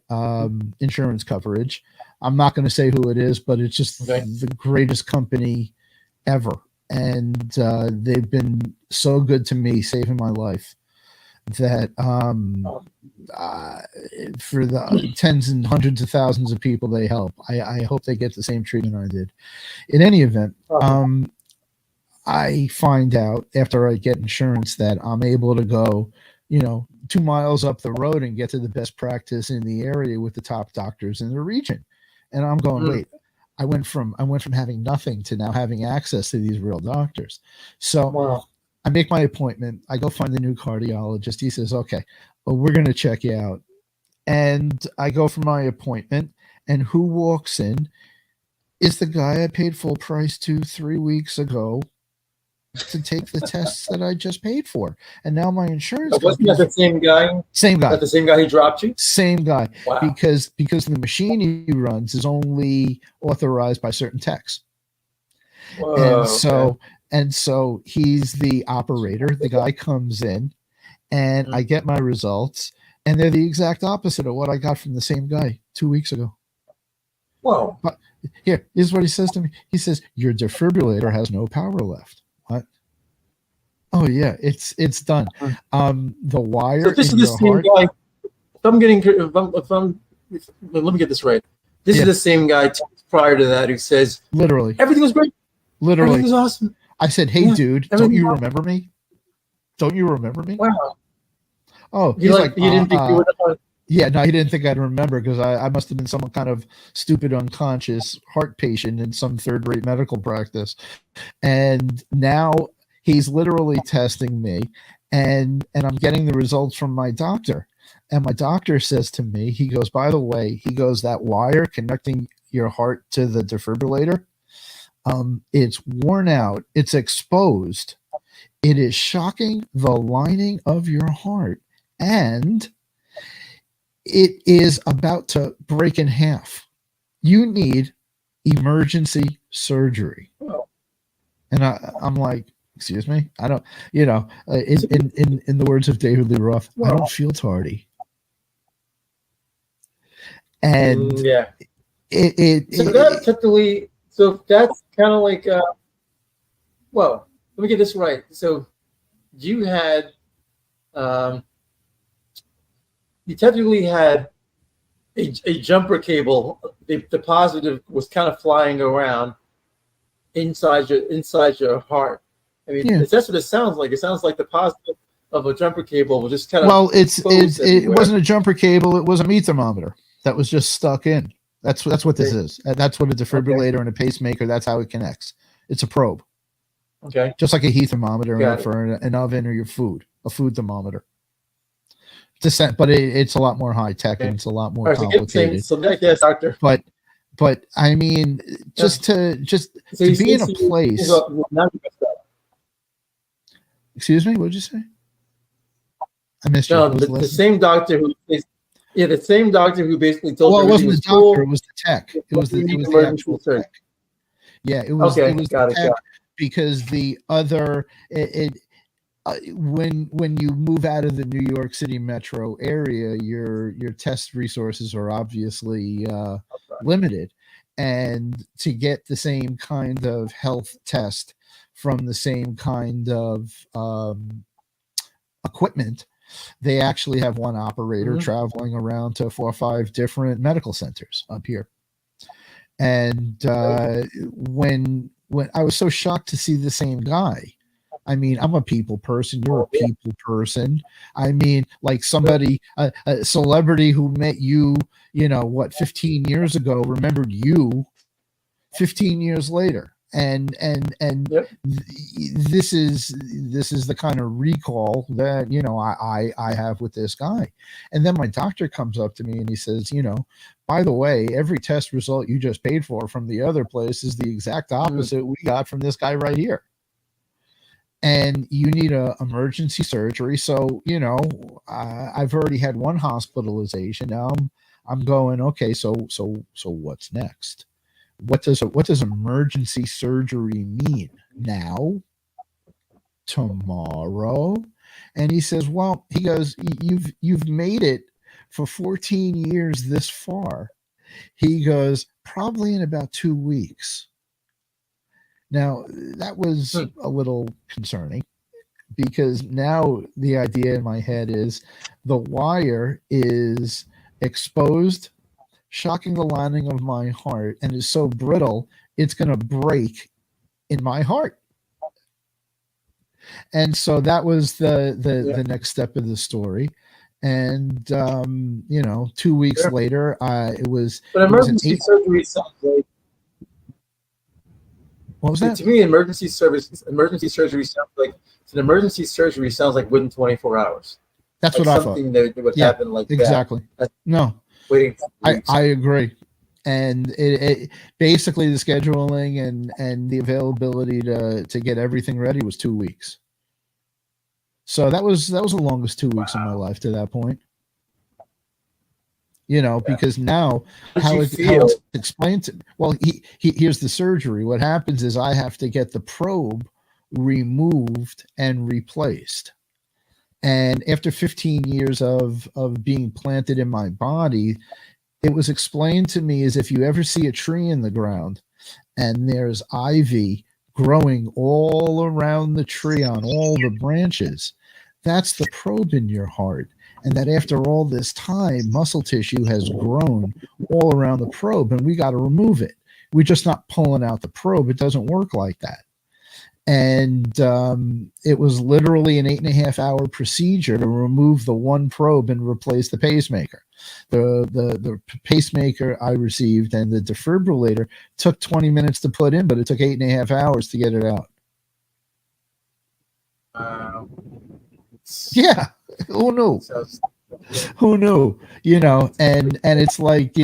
insurance coverage. I'm not going to say who it is, but it's just the greatest company ever. And they've been so good to me, saving my life, that for the tens and hundreds of thousands of people they help, I hope they get the same treatment I did. In any event, I find out after I get insurance that I'm able to go, 2 miles up the road and get to the best practice in the area with the top doctors in the region. And I'm going, wait, I went from having nothing to now having access to these real doctors. So I make my appointment. I go find the new cardiologist. He says, okay, well, we're going to check you out. And I go for my appointment, and who walks in is the guy I paid full price to 3 weeks ago to take the tests that I just paid for. And now my insurance wasn't that the same guy? Same guy. That the same guy who dropped you? Same guy. Wow. Because the machine he runs is only authorized by certain techs. Whoa, And so he's the operator. The guy comes in, and I get my results, and they're the exact opposite of what I got from the same guy 2 weeks ago. Whoa. But here's what he says to me. He says, your defibrillator has no power left. What? Oh yeah, it's done. The wire. So this in is the your same heart, guy. Let me get this right. This is the same guy prior to that who says literally everything was great. Literally, everything was awesome. I said, hey dude, don't you remember me? Don't you remember me? Wow. Oh, He didn't think you would. Yeah, no, he didn't think I'd remember, because I must have been some kind of stupid, unconscious heart patient in some third-rate medical practice. And now he's literally testing me, and I'm getting the results from my doctor. And my doctor says to me, he goes, by the way, that wire connecting your heart to the defibrillator, it's worn out, it's exposed. It is shocking the lining of your heart, and it is about to break in half. You need emergency surgery. And I'm like, excuse me? I don't, in the words of David Lee Roth, I don't feel tardy. And so that's kind of like, well, let me get this right. So you had, you technically had a jumper cable. The positive was kind of flying around inside your heart. I mean, that's what it sounds like. It sounds like the positive of a jumper cable was just kind of. Well, it wasn't a jumper cable. It was a meat thermometer that was just stuck in. That's what this is. That's what a defibrillator and a pacemaker. That's how it connects. It's a probe. Okay. Just like a heat thermometer for an oven or your food, a food thermometer. But it's a lot more high tech and it's a lot more complicated. So yes, doctor. But But I mean, just to be in a place. Excuse me, what did you say? I missed you. No, the same doctor who, the same doctor who basically told well, it you wasn't was the doctor, cool. it was the tech. It was the actual surgery. tech. Yeah, it was Okay, it was got the it, tech got because the other when you move out of the New York City metro area, your test resources are obviously limited, and to get the same kind of health test from the same kind of equipment, they actually have one operator traveling around to 4 or 5 different medical centers up here. And when I was so shocked to see the same guy. I mean, I'm a people person. You're a people person. I mean, like somebody, a celebrity who met you, 15 years ago, remembered you 15 years later. And this is the kind of recall that I have with this guy. And then my doctor comes up to me and he says, by the way, every test result you just paid for from the other place is the exact opposite we got from this guy right here. And you need a emergency surgery. So I've already had one hospitalization. Now I'm going, okay, so what's next? What does emergency surgery mean? Now? Tomorrow? And he says, well, he goes, you've made it for 14 years this far. He goes, probably in about 2 weeks. Now, that was a little concerning, because now the idea in my head is the wire is exposed, shocking the lining of my heart, and is so brittle it's going to break in my heart. And so that was the next step of the story. And 2 weeks later, it was. But emergency surgery sounds like. What was that? To me, emergency surgery sounds like an emergency surgery sounds like within 24 hours. That's like what I thought. Something that would happen like exactly. that. No. Waiting. I agree. And it basically the scheduling and the availability to get everything ready was 2 weeks. So that was the longest 2 weeks of my life to that point. Because now how it's explained to, well, here's the surgery. What happens is I have to get the probe removed and replaced. And after 15 years of being planted in my body, it was explained to me as if you ever see a tree in the ground and there's ivy growing all around the tree on all the branches, that's the probe in your heart. And that after all this time, muscle tissue has grown all around the probe, and we got to remove it. We're just not pulling out the probe. It doesn't work like that. And it was literally an 8.5 hour procedure to remove the one probe and replace the pacemaker. The pacemaker I received and the defibrillator took 20 minutes to put in, but it took 8.5 hours to get it out. Yeah, who knew? Who knew? And it's like,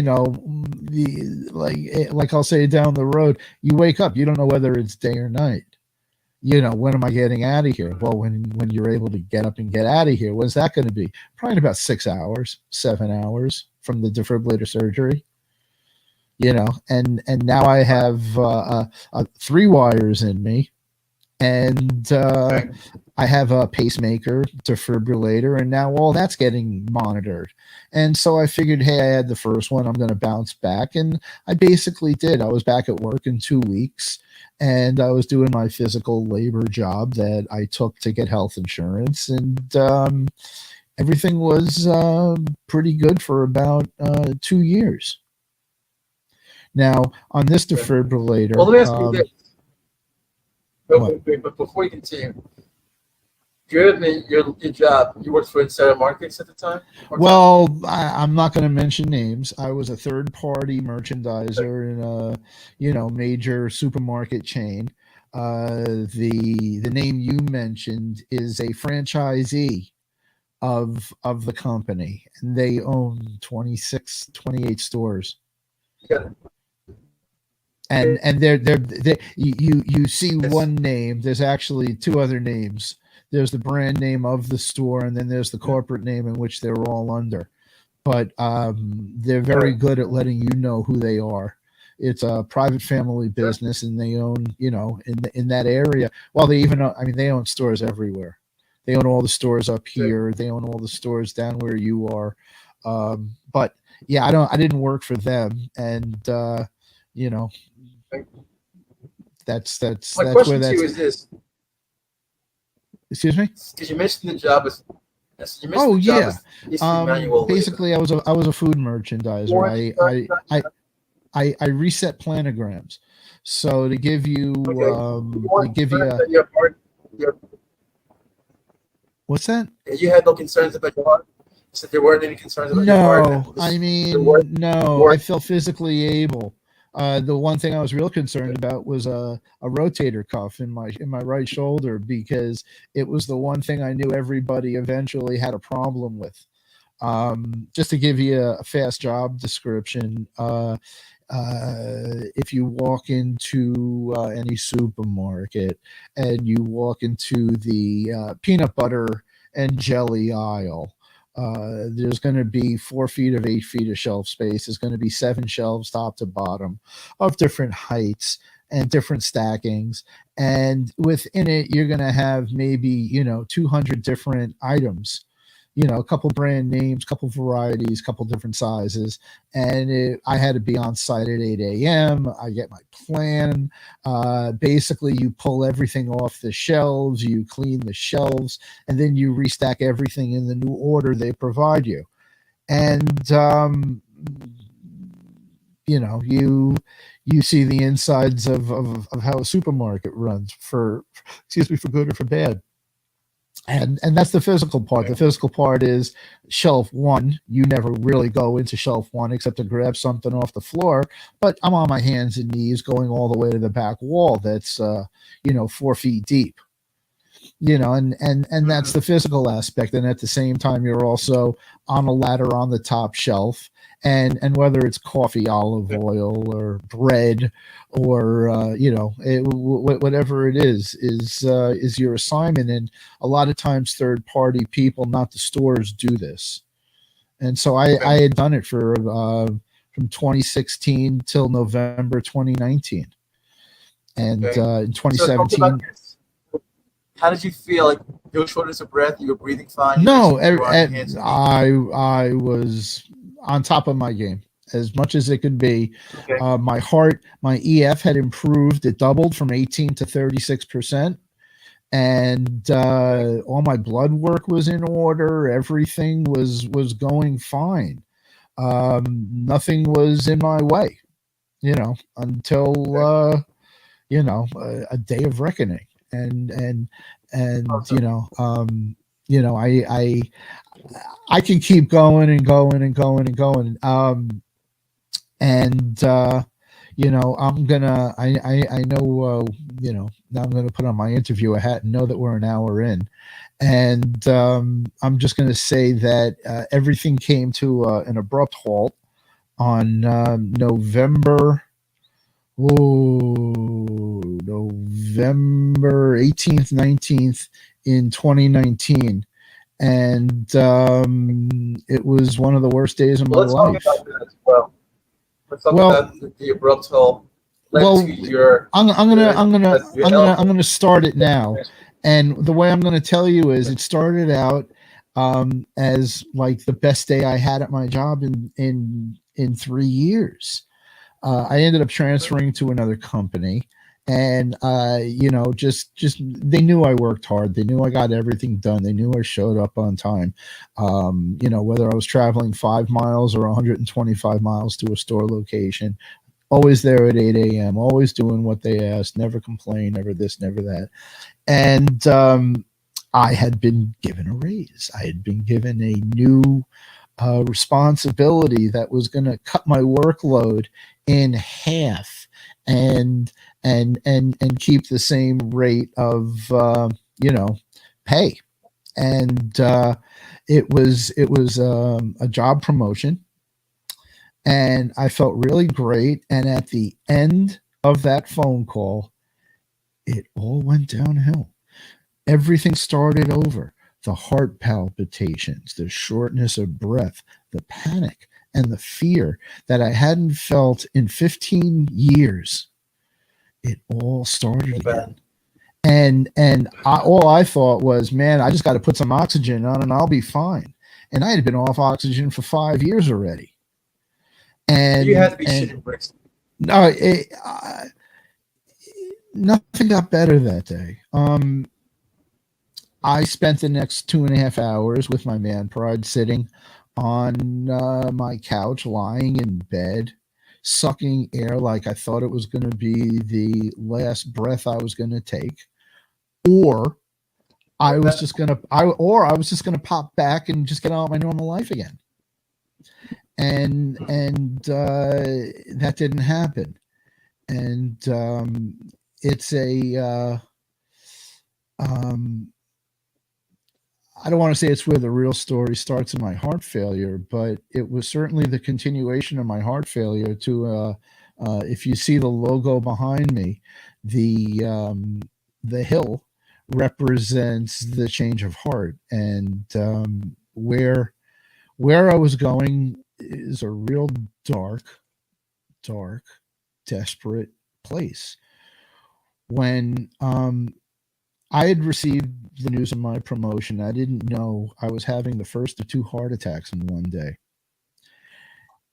like I'll say down the road, you wake up, you don't know whether it's day or night. When am I getting out of here? Well, when you're able to get up and get out of here, what's that going to be? Probably about 6 hours, 7 hours from the defibrillator surgery. And now I have 3 wires in me, and I have a pacemaker, defibrillator, and now all that's getting monitored. And so I figured, hey, I had the first one, I'm going to bounce back. And I basically did. I was back at work in 2 weeks, and I was doing my physical labor job that I took to get health insurance. And everything was pretty good for about 2 years. Now, on this defibrillator. Well, let me ask you this. But before you continue, during your job, you worked for Insider Markets at the time? Well, I'm not going to mention names. I was a third-party merchandiser in a major supermarket chain. The name you mentioned is a franchisee of the company, and they own 28 stores. Got it. and they're you see Yes. one name. There's actually two other names. There's the brand name of the store, and then there's the corporate name in which they're all under. But they're very good at letting you know who they are. It's a private family business, and they own, in that area. Well, they even own, I mean, they own stores everywhere. They own all the stores up here. They own all the stores down where you are. But yeah, I didn't work for them, and you know, that's My where question to that's. you is this: Excuse me. because you mentioned the job as, yes, you mentioned Oh the job yeah. as basically manual labor. Basically, I was a food merchandiser. I reset planograms. So to give you You have heart, what's that? you had no concerns about your heart. You said there weren't any concerns about your heart. No, I mean, work- no, work- I felt physically able. The one thing I was real concerned about was a rotator cuff in my right shoulder, because it was the one thing I knew everybody eventually had a problem with. Just to give you a fast job description, if you walk into any supermarket and you walk into the peanut butter and jelly aisle, there's going to be 4 feet of 8 feet of shelf space. There's going to be 7 shelves top to bottom of different heights and different stackings. And within it, you're going to have maybe, 200 different items, a couple brand names, couple varieties, couple different sizes. And I had to be on site at 8 a.m. I get my plan. Basically, you pull everything off the shelves, you clean the shelves, and then you restack everything in the new order they provide you. And, you see the insides of how a supermarket runs, for good or for bad. And that's the physical part. The physical part is shelf one. You never really go into shelf one except to grab something off the floor. But I'm on my hands and knees going all the way to the back wall that's 4 feet deep. And that's the physical aspect. And at the same time, you're also on a ladder on the top shelf. And whether it's coffee, olive oil, or bread, or whatever it is your assignment. And a lot of times, third party people, not the stores, do this. And so I had done it for from 2016 till November 2019, and in 2017. How did you feel? Like no shortness of breath? You were breathing fine? No, I was on top of my game as much as it could be. Okay. My heart, my EF had improved. It doubled from 18 to 36%. And all my blood work was in order. Everything was going fine. Nothing was in my way, until a day of reckoning. And awesome. I can keep going and going and going and going. I'm gonna, I know, now I'm going to put on my interviewer hat and know that we're an hour in. And I'm just going to say that everything came to an abrupt halt on November 18th, 19th in 2019. And it was one of the worst days of my life. Let's talk about that as well. Let's talk about the abrupt halt. I'm gonna start it now. And the way I'm going to tell you is, it started out as like the best day I had at my job in 3 years. I ended up transferring to another company, and just they knew I worked hard. They knew I got everything done. They knew I showed up on time. Whether I was traveling 5 miles or 125 miles to a store location, always there at 8 a.m., always doing what they asked, never complain, never this, never that. And I had been given a raise. I had been given a new responsibility that was going to cut my workload in half and keep the same rate of pay. And it was a job promotion, and I felt really great. And at the end of that phone call, it all went downhill. Everything started over. The heart palpitations, the shortness of breath, the panic, and the fear that I hadn't felt in 15 years. It all started again. All I thought was, man, I just got to put some oxygen on and I'll be fine. And I had been off oxygen for 5 years already. And you had to be shitting bricks. No, nothing got better that day. I spent the next 2.5 hours with my man pride sitting on my couch, lying in bed, sucking air like I thought it was going to be the last breath I was going to take, or I was just going to pop back and just get on with my normal life again. And that didn't happen. And it's a I don't want to say it's where the real story starts in my heart failure, but it was certainly the continuation of my heart failure to if you see the logo behind me, the hill represents the change of heart. And where I was going is a real dark, desperate place. When I had received the news of my promotion, I didn't know I was having the first of 2 heart attacks in one day.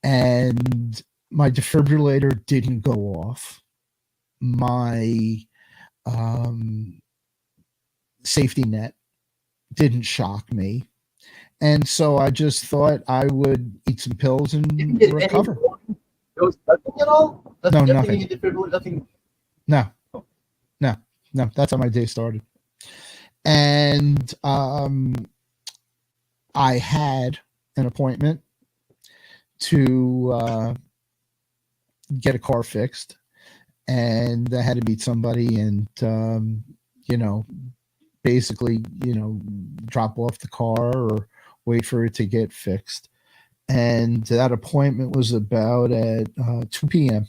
And my defibrillator didn't go off. My safety net didn't shock me. And so I just thought I would eat some pills and recover. There was nothing at all? No, nothing. Nothing. No, that's how my day started. And I had an appointment to get a car fixed, and I had to meet somebody and, basically, drop off the car or wait for it to get fixed. And that appointment was about at 2 p.m.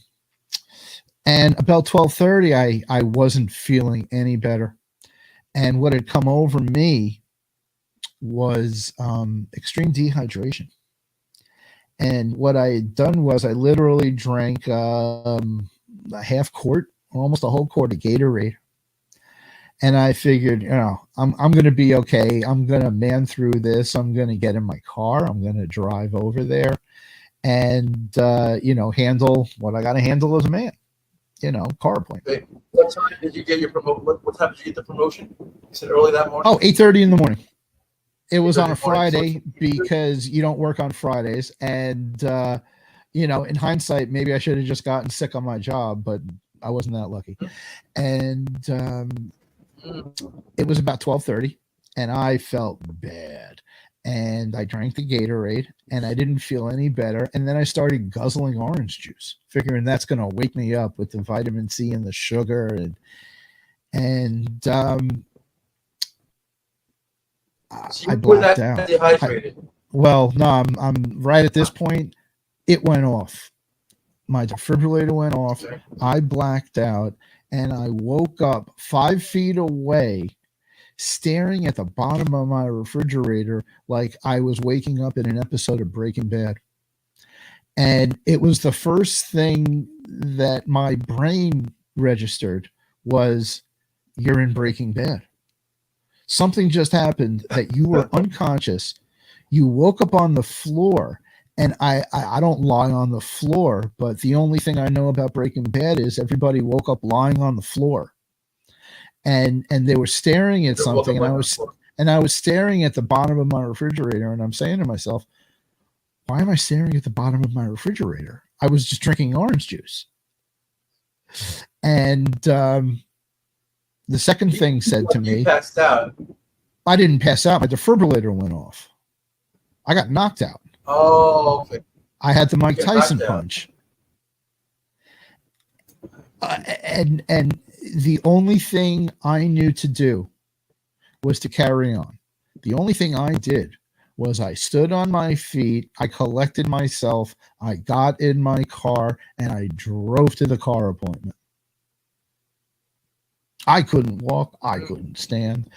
And about 12:30, I wasn't feeling any better. And what had come over me was extreme dehydration. And what I had done was I literally drank a half quart, almost a whole quart of Gatorade. And I figured, I'm going to be okay. I'm going to man through this. I'm going to get in my car. I'm going to drive over there and, handle what I got to handle as a man. Car appointment. Okay. What time did you get your promotion? What time did you get the promotion? You said early that morning? 8:30 in the morning. It was on a Friday because you don't work on Fridays. And, in hindsight, maybe I should have just gotten sick on my job, but I wasn't that lucky. And it was about 12:30 and I felt bad. And I drank the Gatorade and I didn't feel any better. And then I started guzzling orange juice, figuring that's going to wake me up with the vitamin C and the sugar. And So I blacked out. Dehydrated. No, I'm right at this point. It went off. My defibrillator went off. Okay. I blacked out and I woke up 5 feet away, staring at the bottom of my refrigerator like I was waking up in an episode of Breaking Bad. And it was the first thing that my brain registered was, you're in Breaking Bad. Something just happened that you were unconscious. You woke up on the floor, and I don't lie on the floor, but the only thing I know about Breaking Bad is everybody woke up lying on the floor. And they were staring at something, and I was staring at the bottom of my refrigerator, and I'm saying to myself, why am I staring at the bottom of my refrigerator? I was just drinking orange juice. And the second thing said to me, passed out. I didn't pass out. My defibrillator went off. I got knocked out. Oh, okay. I had the Mike Tyson punch. And the only thing I knew to do was to carry on. The only thing I did was I stood on my feet, I collected myself, I got in my car, and I drove to the car appointment. I couldn't walk. I couldn't stand.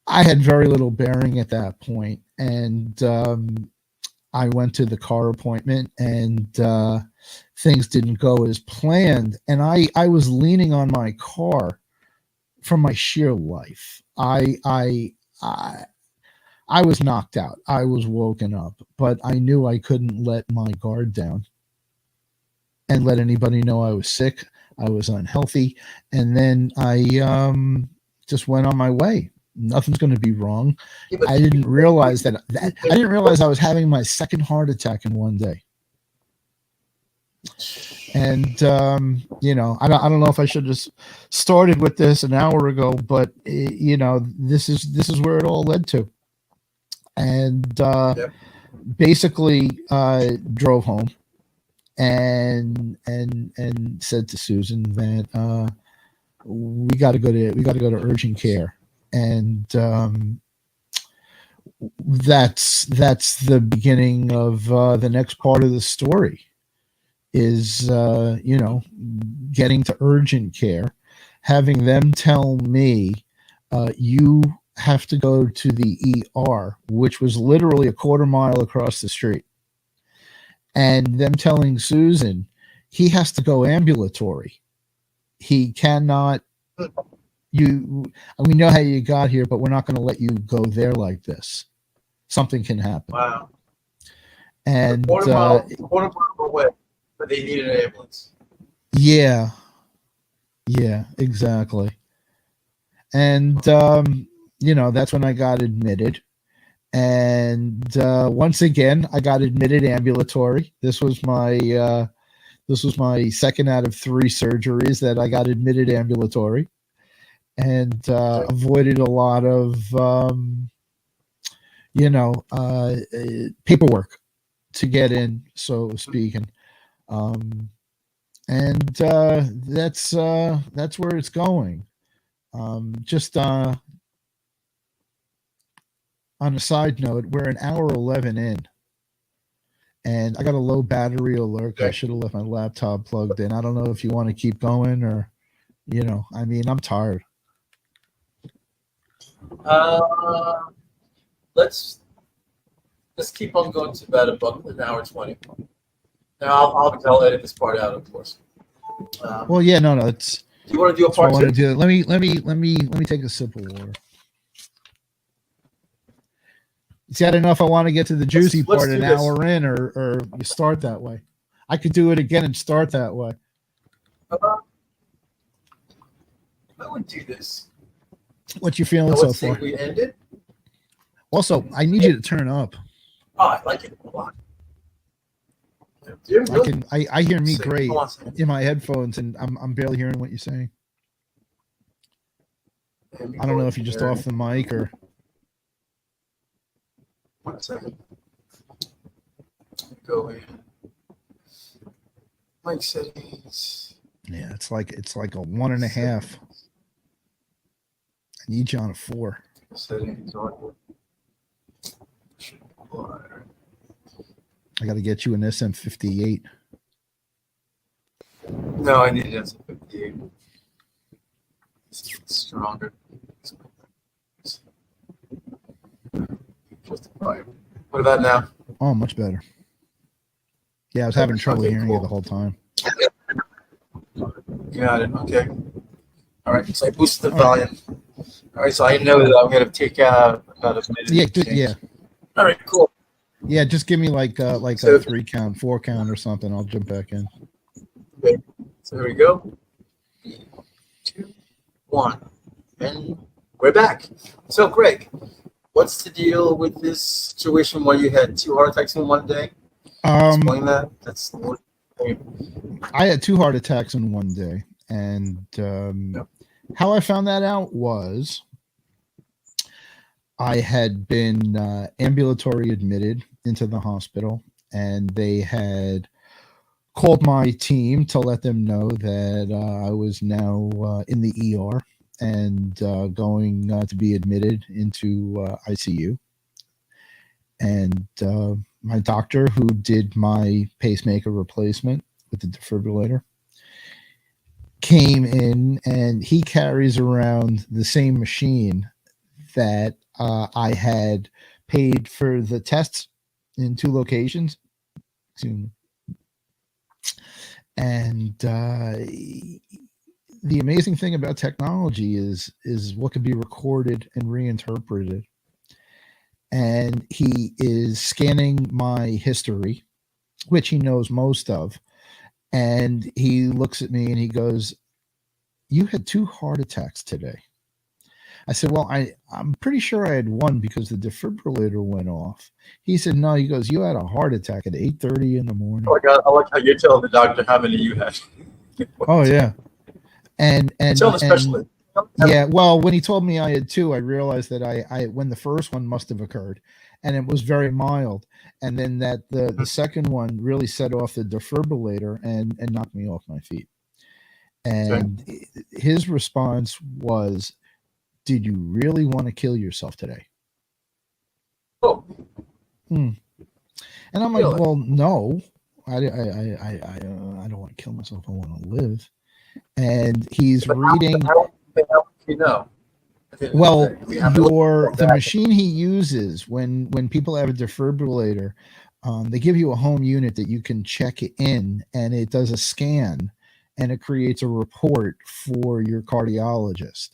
I had very little bearing at that point, and I went to the car appointment, and things didn't go as planned. And I was leaning on my car from my sheer life. I was knocked out. I was woken up, but I knew I couldn't let my guard down and let anybody know I was sick. I was unhealthy, and then I just went on my way. Nothing's going to be wrong. I didn't realize that I didn't realize I was having my second heart attack in one day. And I don't know if I should have started with this an hour ago, but this is where it all led to. And basically drove home and said to Susan that we got to go to urgent care. And that's the beginning of the next part of the story is getting to urgent care, having them tell me you have to go to the ER, which was literally a quarter mile across the street, and them telling Susan he has to go ambulatory. He cannot. We know how you got here, but we're not going to let you go there like this. Something can happen. Wow. And quarter mile away, but they needed an ambulance. Yeah, exactly. And that's when I got admitted. And once again, I got admitted ambulatory. This was my second out of 3 surgeries that I got admitted ambulatory. And avoided a lot of paperwork to get in, so speaking. And that's where it's going. Just on a side note, we're an hour 11 in, and I got a low battery alert. I should have left my laptop plugged in. I don't know if you want to keep going or, I'm tired. Let's keep on going to about an hour 20. Now I'll edit this part out, of course. Well, yeah, no, it's. Do you want to do a part 2? Let me take a sip of water. See, I don't know if I want to get to the juicy part an hour in, or you start that way. I could do it again and start that way. I would do this. What you feeling so far? We ended. Also, I need you to turn up. Oh, I like it a lot. I hear me great in my headphones, and I'm barely hearing what you're saying. I don't know if you're just off the mic or. 1 second. Go in. Mic settings. Yeah, it's like a 1.5. I need you on a 4. Settings on. I got to get you an SM58. No, I need an SM58. It's stronger. What about now? Oh, much better. Yeah, I was having trouble hearing you the whole time. Got it. Okay. All right. So I boosted the volume. All right. So I know that I'm going to take out about a minute. Yeah. All right. Cool. Yeah, just give me like a 3 count, 4 count, or something. I'll jump back in. Okay. So here we go. 3, 2, 1, and we're back. So, Greg, what's the deal with this situation where you had 2 heart attacks in one day? Explain that. That's the one thing. I had 2 heart attacks in one day, and how I found that out was I had been ambulatory admitted into the hospital, and they had called my team to let them know that I was now in the ER and going to be admitted into ICU. And my doctor, who did my pacemaker replacement with the defibrillator, came in, and he carries around the same machine that I had paid for the tests in 2 locations. Excuse me. And the amazing thing about technology is what can be recorded and reinterpreted. And he is scanning my history, which he knows most of. And he looks at me and he goes, "You had 2 heart attacks today." I said, "Well, I'm pretty sure I had one because the defibrillator went off." He said, "No." He goes, "You had a heart attack at 8:30 in the morning." Oh my God, I like how you're telling the doctor how many you had. Oh yeah. And Tell the specialist. yeah, well, when he told me I had 2, I realized that I when the first one must have occurred, and it was very mild, and then that the second one really set off the defibrillator and knocked me off my feet. And his response was, "Did you really want to kill yourself today?" Oh. And I'm like, "Well, no, I don't want to kill myself. I want to live." And he's reading. How you know? Well, the machine he uses when people have a defibrillator, they give you a home unit that you can check it in, and it does a scan, and it creates a report for your cardiologist.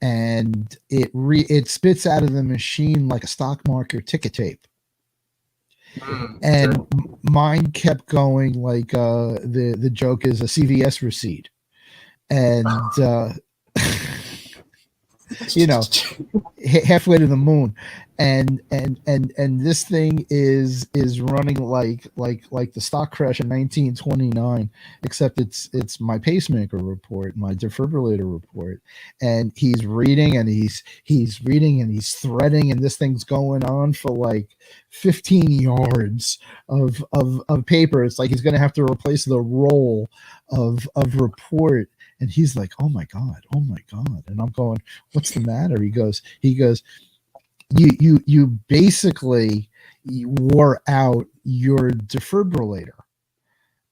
And it spits out of the machine like a stock market ticket tape. And mine kept going like the joke is a CVS receipt, and you know, halfway to the moon, and this thing is running like the stock crash in 1929, except it's my pacemaker report, my defibrillator report, and he's reading and he's reading and he's threading, and this thing's going on for like 15 yards of paper. It's like he's going to have to replace the roll of report. And he's like, "Oh my God. And I'm going, "What's the matter?" He goes, you basically wore out your defibrillator.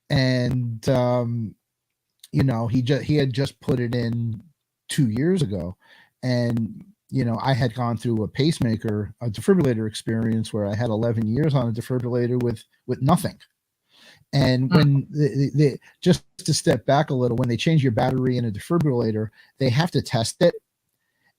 And, he had just put it in 2 years ago. And, I had gone through a defibrillator experience where I had 11 years on a defibrillator with nothing. And when just to step back a little, when they change your battery in a defibrillator, they have to test it.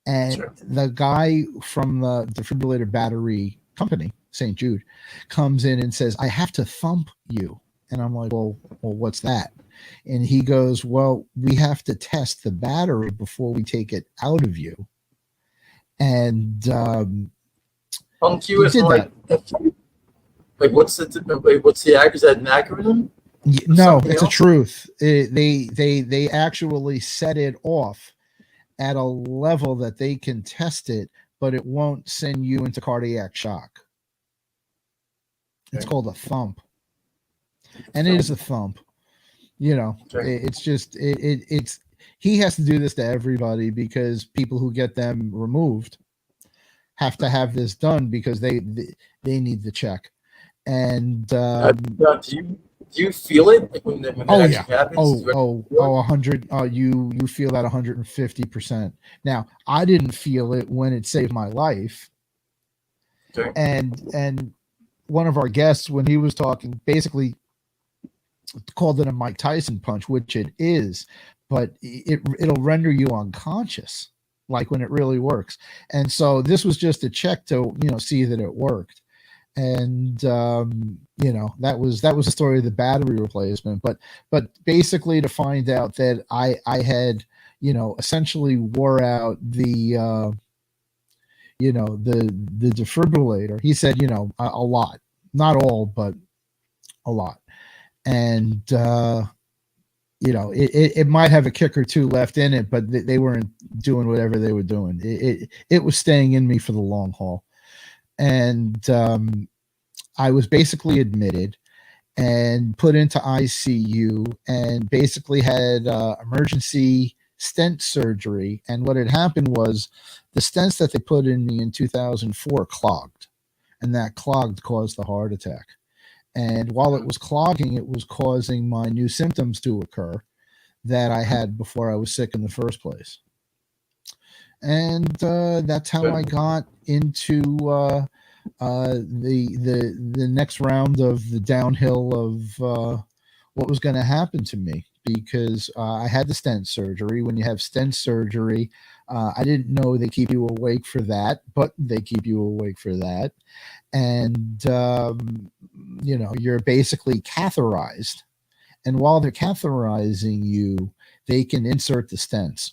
And the guy from the defibrillator battery company, St. Jude, comes in and says, "I have to thump you." And I'm like, well, what's that? And he goes, "Well, we have to test the battery before we take it out of you." And Thump you is like. Like what's the is that an acronym? No, it's a truth. They actually set it off at a level that they can test it, but it won't send you into cardiac shock. It's called a thump, and it is a thump. It's just it's he has to do this to everybody because people who get them removed have to have this done because they need the check. And do you feel it like when that happens? 100. You feel that 150%. Now, I didn't feel it when it saved my life. Okay. And one of our guests, when he was talking, basically called it a Mike Tyson punch, which it is, but it'll render you unconscious, like when it really works. And so this was just a check to see that it worked. And that was the story of the battery replacement, but basically to find out that I had essentially wore out the the defibrillator. He said a lot, not all, but a lot. And it might have a kick or two left in it, but they weren't doing whatever they were doing. It was staying in me for the long haul. And I was basically admitted and put into ICU and basically had emergency stent surgery. And what had happened was the stents that they put in me in 2004 clogged, and that clogged caused the heart attack. And while it was clogging, it was causing my new symptoms to occur that I had before I was sick in the first place. And that's how I got into the next round of the downhill of what was going to happen to me, because I had the stent surgery. When you have stent surgery, I didn't know they keep you awake for that, but they keep you awake for that. And, you're basically catheterized. And while they're catheterizing you, they can insert the stents.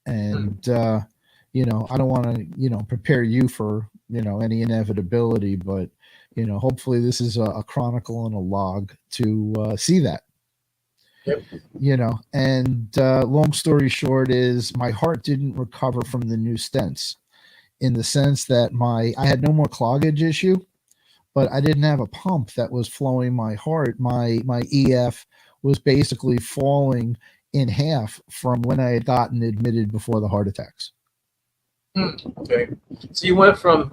And, I don't want to, prepare you for, any inevitability, but, hopefully this is a chronicle and a log to see that. Yep. And long story short is my heart didn't recover from the new stents, in the sense that I had no more cloggage issue, but I didn't have a pump that was flowing my heart. My EF was basically falling in half from when I had gotten admitted before the heart attacks. Okay, so you went from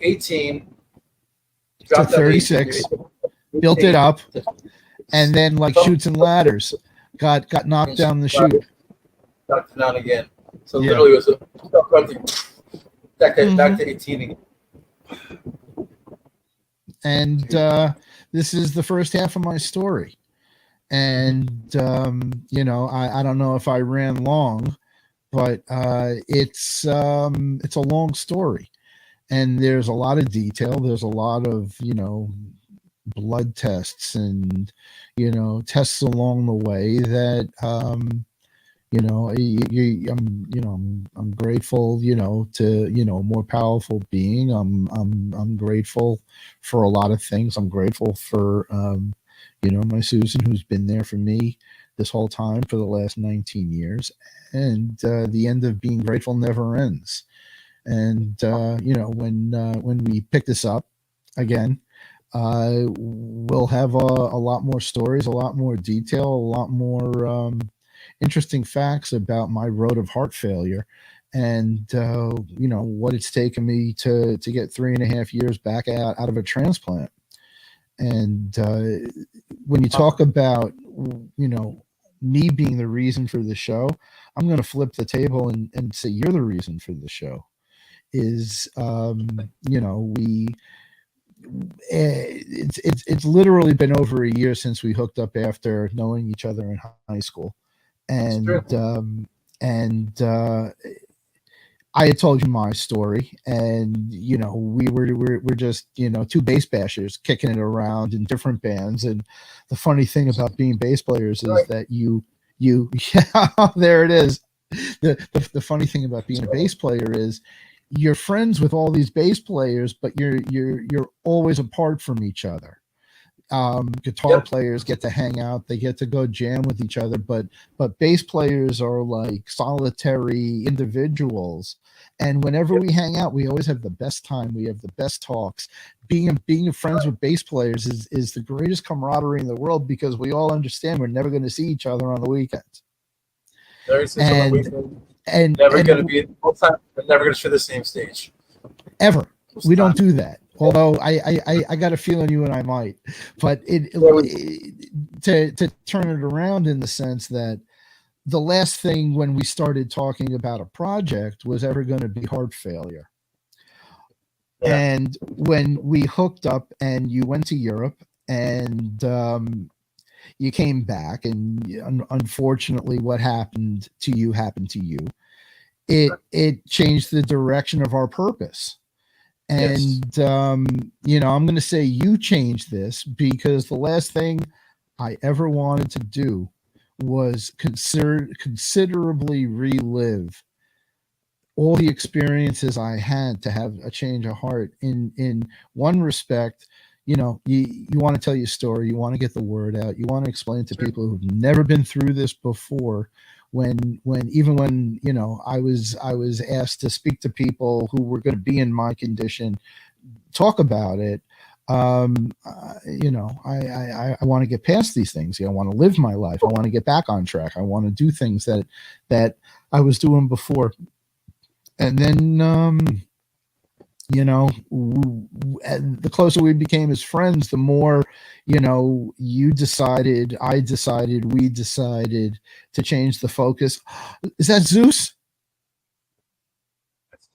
18 to 36, built it up, and then like chutes and ladders, got knocked down the chute. Knocked it down again. So Yeah. literally it was back to 18 again. And this is the first half of my story. And I don't know if I ran long, but it's a long story, and there's a lot of detail. There's a lot of blood tests and tests along the way that I'm grateful to a more powerful being. I'm grateful for a lot of things. I'm grateful for my Susan, who's been there for me this whole time for the last 19 years. And the end of being grateful never ends. And when we pick this up again, we'll have a lot more stories, a lot more detail, a lot more interesting facts about my road of heart failure, and what it's taken me to get 3.5 years back out of a transplant. And when you talk about me being the reason for the show, I'm going to flip the table and say you're the reason for the show. Is it's literally been over a year since we hooked up after knowing each other in high school, and I had told you my story, and we're just two bass bashers kicking it around in different bands. And the funny thing about being bass players is that you yeah, there it is. The funny thing about being a bass player is you're friends with all these bass players, but you're always apart from each other. Guitar players get to hang out, they get to go jam with each other, but bass players are like solitary individuals. And whenever we hang out, we always have the best time. We have the best talks. Being friends with bass players is the greatest camaraderie in the world, because we all understand we're never going to see each other on the weekends. And never going to be both times. We're never going to share the same stage. Ever. We don't do that. Although I got a feeling you and I might, but to turn it around in the sense that the last thing when we started talking about a project was ever going to be heart failure. Yeah. And when we hooked up and you went to Europe and you came back, and unfortunately what happened to you happened to you, it changed the direction of our purpose. And, I'm going to say you changed this, because the last thing I ever wanted to do was considerably relive all the experiences I had to have a change of heart. In one respect, you want to tell your story, you want to get the word out, you want to explain to people who've never been through this before. When I was asked to speak to people who were going to be in my condition, talk about it. I want to get past these things. I want to live my life. I want to get back on track. I want to do things that I was doing before. And then you know, and the closer we became as friends, the more, you know, you decided, I decided, we decided to change the focus. Is that Zeus?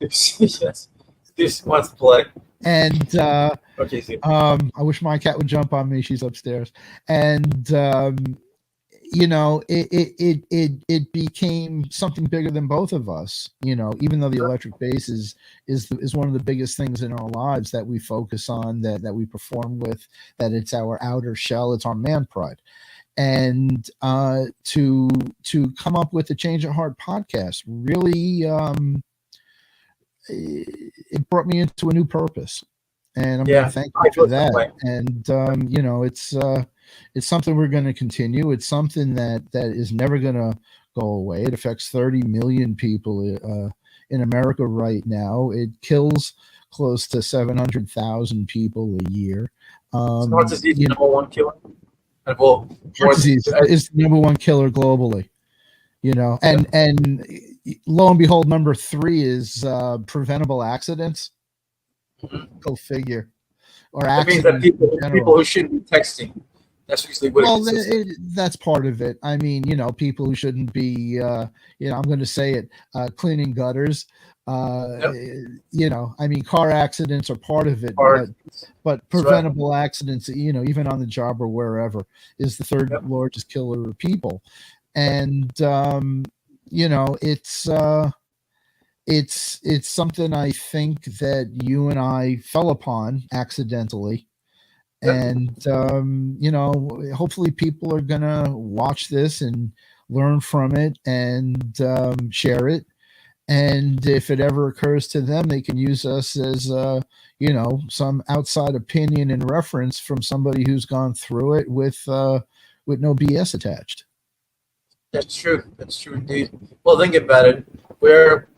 Yes. This wants to play. And Okay, see. I wish my cat would jump on me. She's upstairs. And you know, it became something bigger than both of us. You know, even though the electric bass is one of the biggest things in our lives that we focus on, that we perform with, that it's our outer shell, it's our man pride. And to come up with the Change of Heart podcast really it brought me into a new purpose, and I'm going Yeah, to thank I you for feel that that. way. And you know, it's something we're going to continue. It's something that is never going to go away. It affects 30 million people in America right now. It kills close to 700,000 people a year. So heart disease is You the know, number one killer. And well, heart more disease is the number one killer globally. You know, and lo and behold, number 3 is preventable accidents. Go figure. Or it means that accidents in people general. who shouldn't be texting. That's usually what it Well, consists of. that's part of it. I mean, you know, people who shouldn't be, you know, I'm going to say it, cleaning gutters. Yep. You know, I mean, car accidents are part of it, Heart. but That's right. preventable accidents, you know, even on the job or wherever, is the third Yep. largest killer of people. And you know, it's something I think that you and I fell upon accidentally. Yep. And you know, hopefully people are gonna watch this and learn from it and share it. And if it ever occurs to them, they can use us as you know, some outside opinion and reference from somebody who's gone through it with no BS attached. That's true. That's true indeed. Well, think about it. We're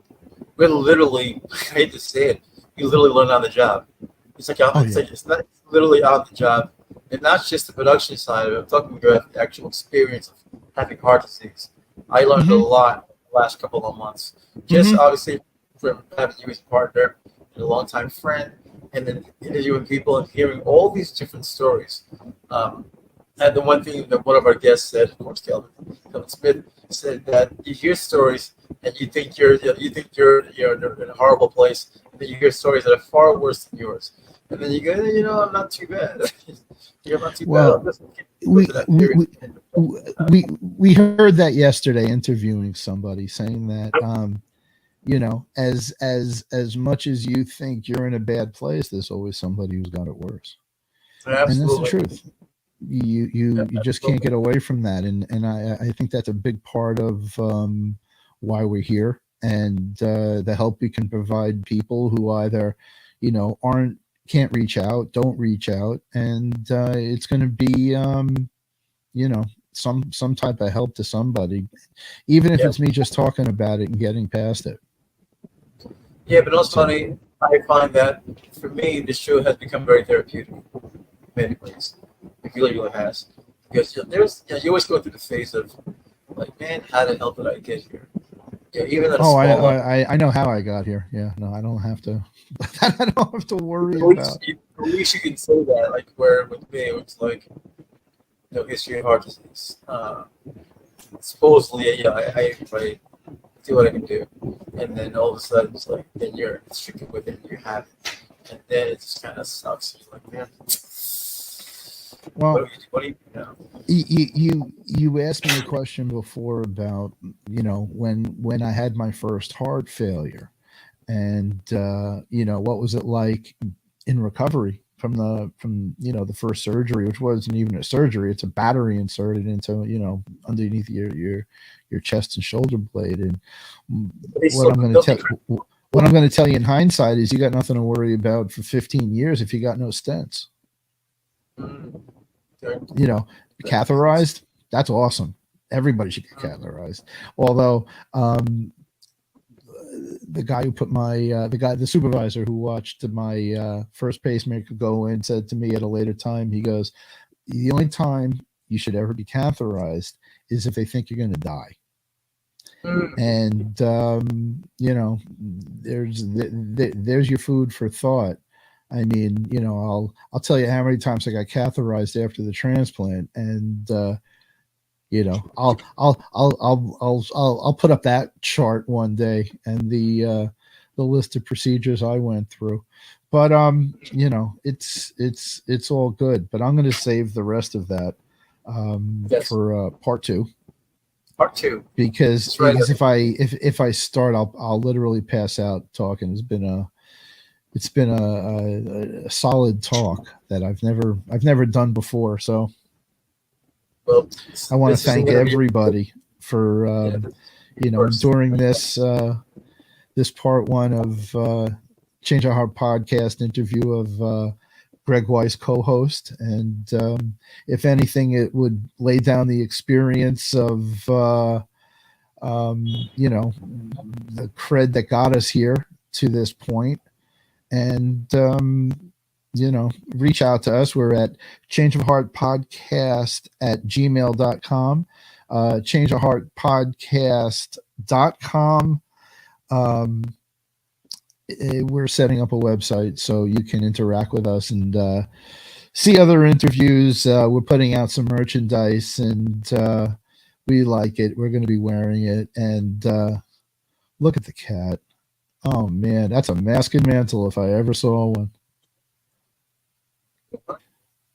literally, I hate to say it, you literally learn on the job. It's like, it's not it's literally on the job. And not just the production side of it. I'm talking about the actual experience of having heart disease. I learned a lot the last couple of months. Just obviously from having you as a partner and a longtime friend, and then interviewing people and hearing all these different stories. And the one thing that one of our guests said, of course, Kelvin Smith, said that you hear stories and you think you're in a horrible place, and then you hear stories that are far worse than yours, and then you go, you know, I'm not too bad. You're not too Well, bad. we heard that yesterday interviewing somebody saying that you know, as much as you think you're in a bad place, there's always somebody who's got it worse. Absolutely. And that's the truth. You just can't get away from that, and I think that's a big part of why we're here, and the help we can provide people who either, you know, can't reach out, don't reach out, and it's going to be you know, some type of help to somebody, even if it's me just talking about it and getting past it. Yeah, but also, funny, I find that for me, this show has become very therapeutic in many ways. It really, really has. Because you always go through the phase of, like, man, how the hell did I get here? Yeah, even at a small level. I know how I got here. Yeah, no, I don't have to. I don't have to worry about. At least you can say that. Like, where with me, it was like, you know, history of heart disease. Supposedly, yeah, I do what I can do, and then all of a sudden, it's like, then you're stricken with it, you have it, and then it just kind of sucks. You're like, man. Well, what do you know? You asked me a question before about, you know, when I had my first heart failure, and you know, what was it like in recovery from you know, the first surgery, which wasn't even a surgery, it's a battery inserted into, you know, underneath your chest and shoulder blade. And what I'm going to tell you in hindsight is you got nothing to worry about for 15 years if you got no stents. You know, catheterized, that's awesome. Everybody should get catheterized. Although the guy who put the supervisor who watched my first pacemaker go in said to me at a later time, he goes, the only time you should ever be catheterized is if they think you're going to die. And there's your food for thought. I mean, I'll tell you how many times I got catheterized after the transplant, and I'll put up that chart one day and the list of procedures I went through. But it's all good. But I'm going to save the rest of that Yes. for part 2. Part 2. Because That's right. if I start, I'll literally pass out talking. It's been a solid talk that I've never done before. So Well, I want this to thank isn't gonna be- everybody for course. during this part 1 of Change Our Heart podcast interview of Gregg Weiss, co-host, and if anything, it would lay down the experience of the cred that got us here to this point, and reach out to us. We're at changeofheartpodcast@gmail.com, changeofheartpodcast.com. We're setting up a website so you can interact with us and see other interviews. We're putting out some merchandise, and we like it. We're going to be wearing it. And look at the cat. Oh man, that's a mask and mantle if I ever saw one.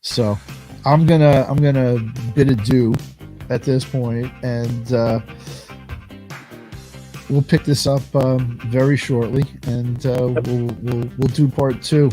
So I'm gonna bid adieu at this point, and we'll pick this up very shortly, and we'll do part 2.